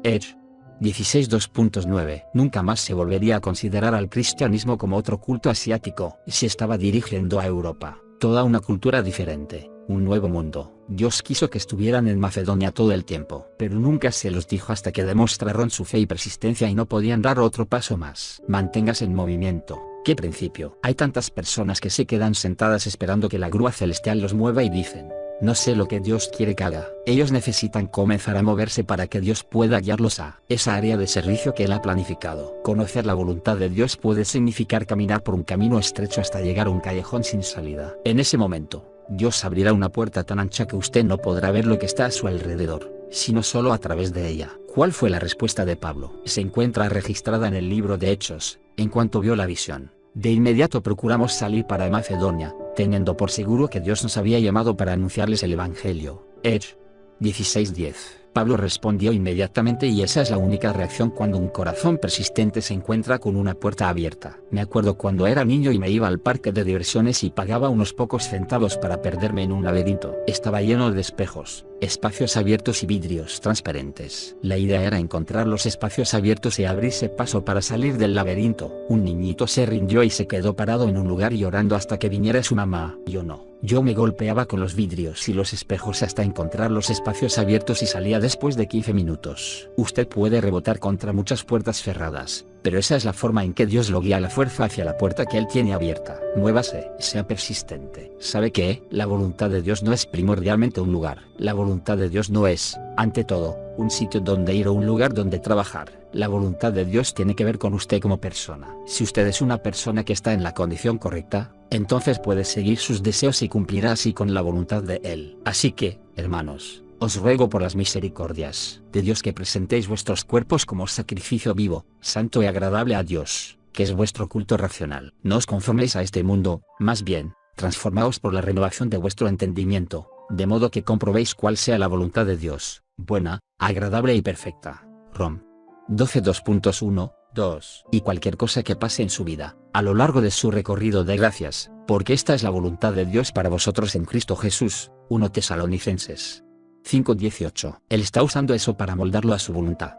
Hechos 16:2.9. Nunca más se volvería a considerar al cristianismo como otro culto asiático. Se estaba dirigiendo a Europa, toda una cultura diferente, un nuevo mundo. Dios quiso que estuvieran en Macedonia todo el tiempo, pero nunca se los dijo hasta que demostraron su fe y persistencia y no podían dar otro paso más. Manténgase en movimiento. ¿Qué principio? Hay tantas personas que se quedan sentadas esperando que la grúa celestial los mueva y dicen, no sé lo que Dios quiere que haga. Ellos necesitan comenzar a moverse para que Dios pueda guiarlos a esa área de servicio que Él ha planificado. Conocer la voluntad de Dios puede significar caminar por un camino estrecho hasta llegar a un callejón sin salida. En ese momento, Dios abrirá una puerta tan ancha que usted no podrá ver lo que está a su alrededor, sino solo a través de ella. ¿Cuál fue la respuesta de Pablo? Se encuentra registrada en el libro de Hechos. En cuanto vio la visión, de inmediato procuramos salir para Macedonia, teniendo por seguro que Dios nos había llamado para anunciarles el Evangelio. Hechos 16:10. Pablo respondió inmediatamente y esa es la única reacción cuando un corazón persistente se encuentra con una puerta abierta. Me acuerdo cuando era niño y me iba al parque de diversiones y pagaba unos pocos centavos para perderme en un laberinto. Estaba lleno de espejos, espacios abiertos y vidrios transparentes. La idea era encontrar los espacios abiertos y abrirse paso para salir del laberinto. Un niñito se rindió y se quedó parado en un lugar llorando hasta que viniera su mamá. Yo no. Yo me golpeaba con los vidrios y los espejos hasta encontrar los espacios abiertos y salía después de 15 minutos. Usted puede rebotar contra muchas puertas cerradas, pero esa es la forma en que Dios lo guía a la fuerza hacia la puerta que Él tiene abierta. Muévase, sea persistente. ¿Sabe qué? La voluntad de Dios no es primordialmente un lugar. La voluntad de Dios no es, ante todo, un sitio donde ir o un lugar donde trabajar. La voluntad de Dios tiene que ver con usted como persona. Si usted es una persona que está en la condición correcta, entonces puede seguir sus deseos y cumplirá así con la voluntad de Él. Así que, hermanos, os ruego por las misericordias de Dios que presentéis vuestros cuerpos como sacrificio vivo, santo y agradable a Dios, que es vuestro culto racional. No os conforméis a este mundo, más bien, transformaos por la renovación de vuestro entendimiento, de modo que comprobéis cuál sea la voluntad de Dios, buena, agradable y perfecta. Rom 12:2.1, 2. Y cualquier cosa que pase en su vida, a lo largo de su recorrido de gracias, porque esta es la voluntad de Dios para vosotros en Cristo Jesús. 1 Tesalonicenses 5:18. Él está usando eso para moldarlo a su voluntad.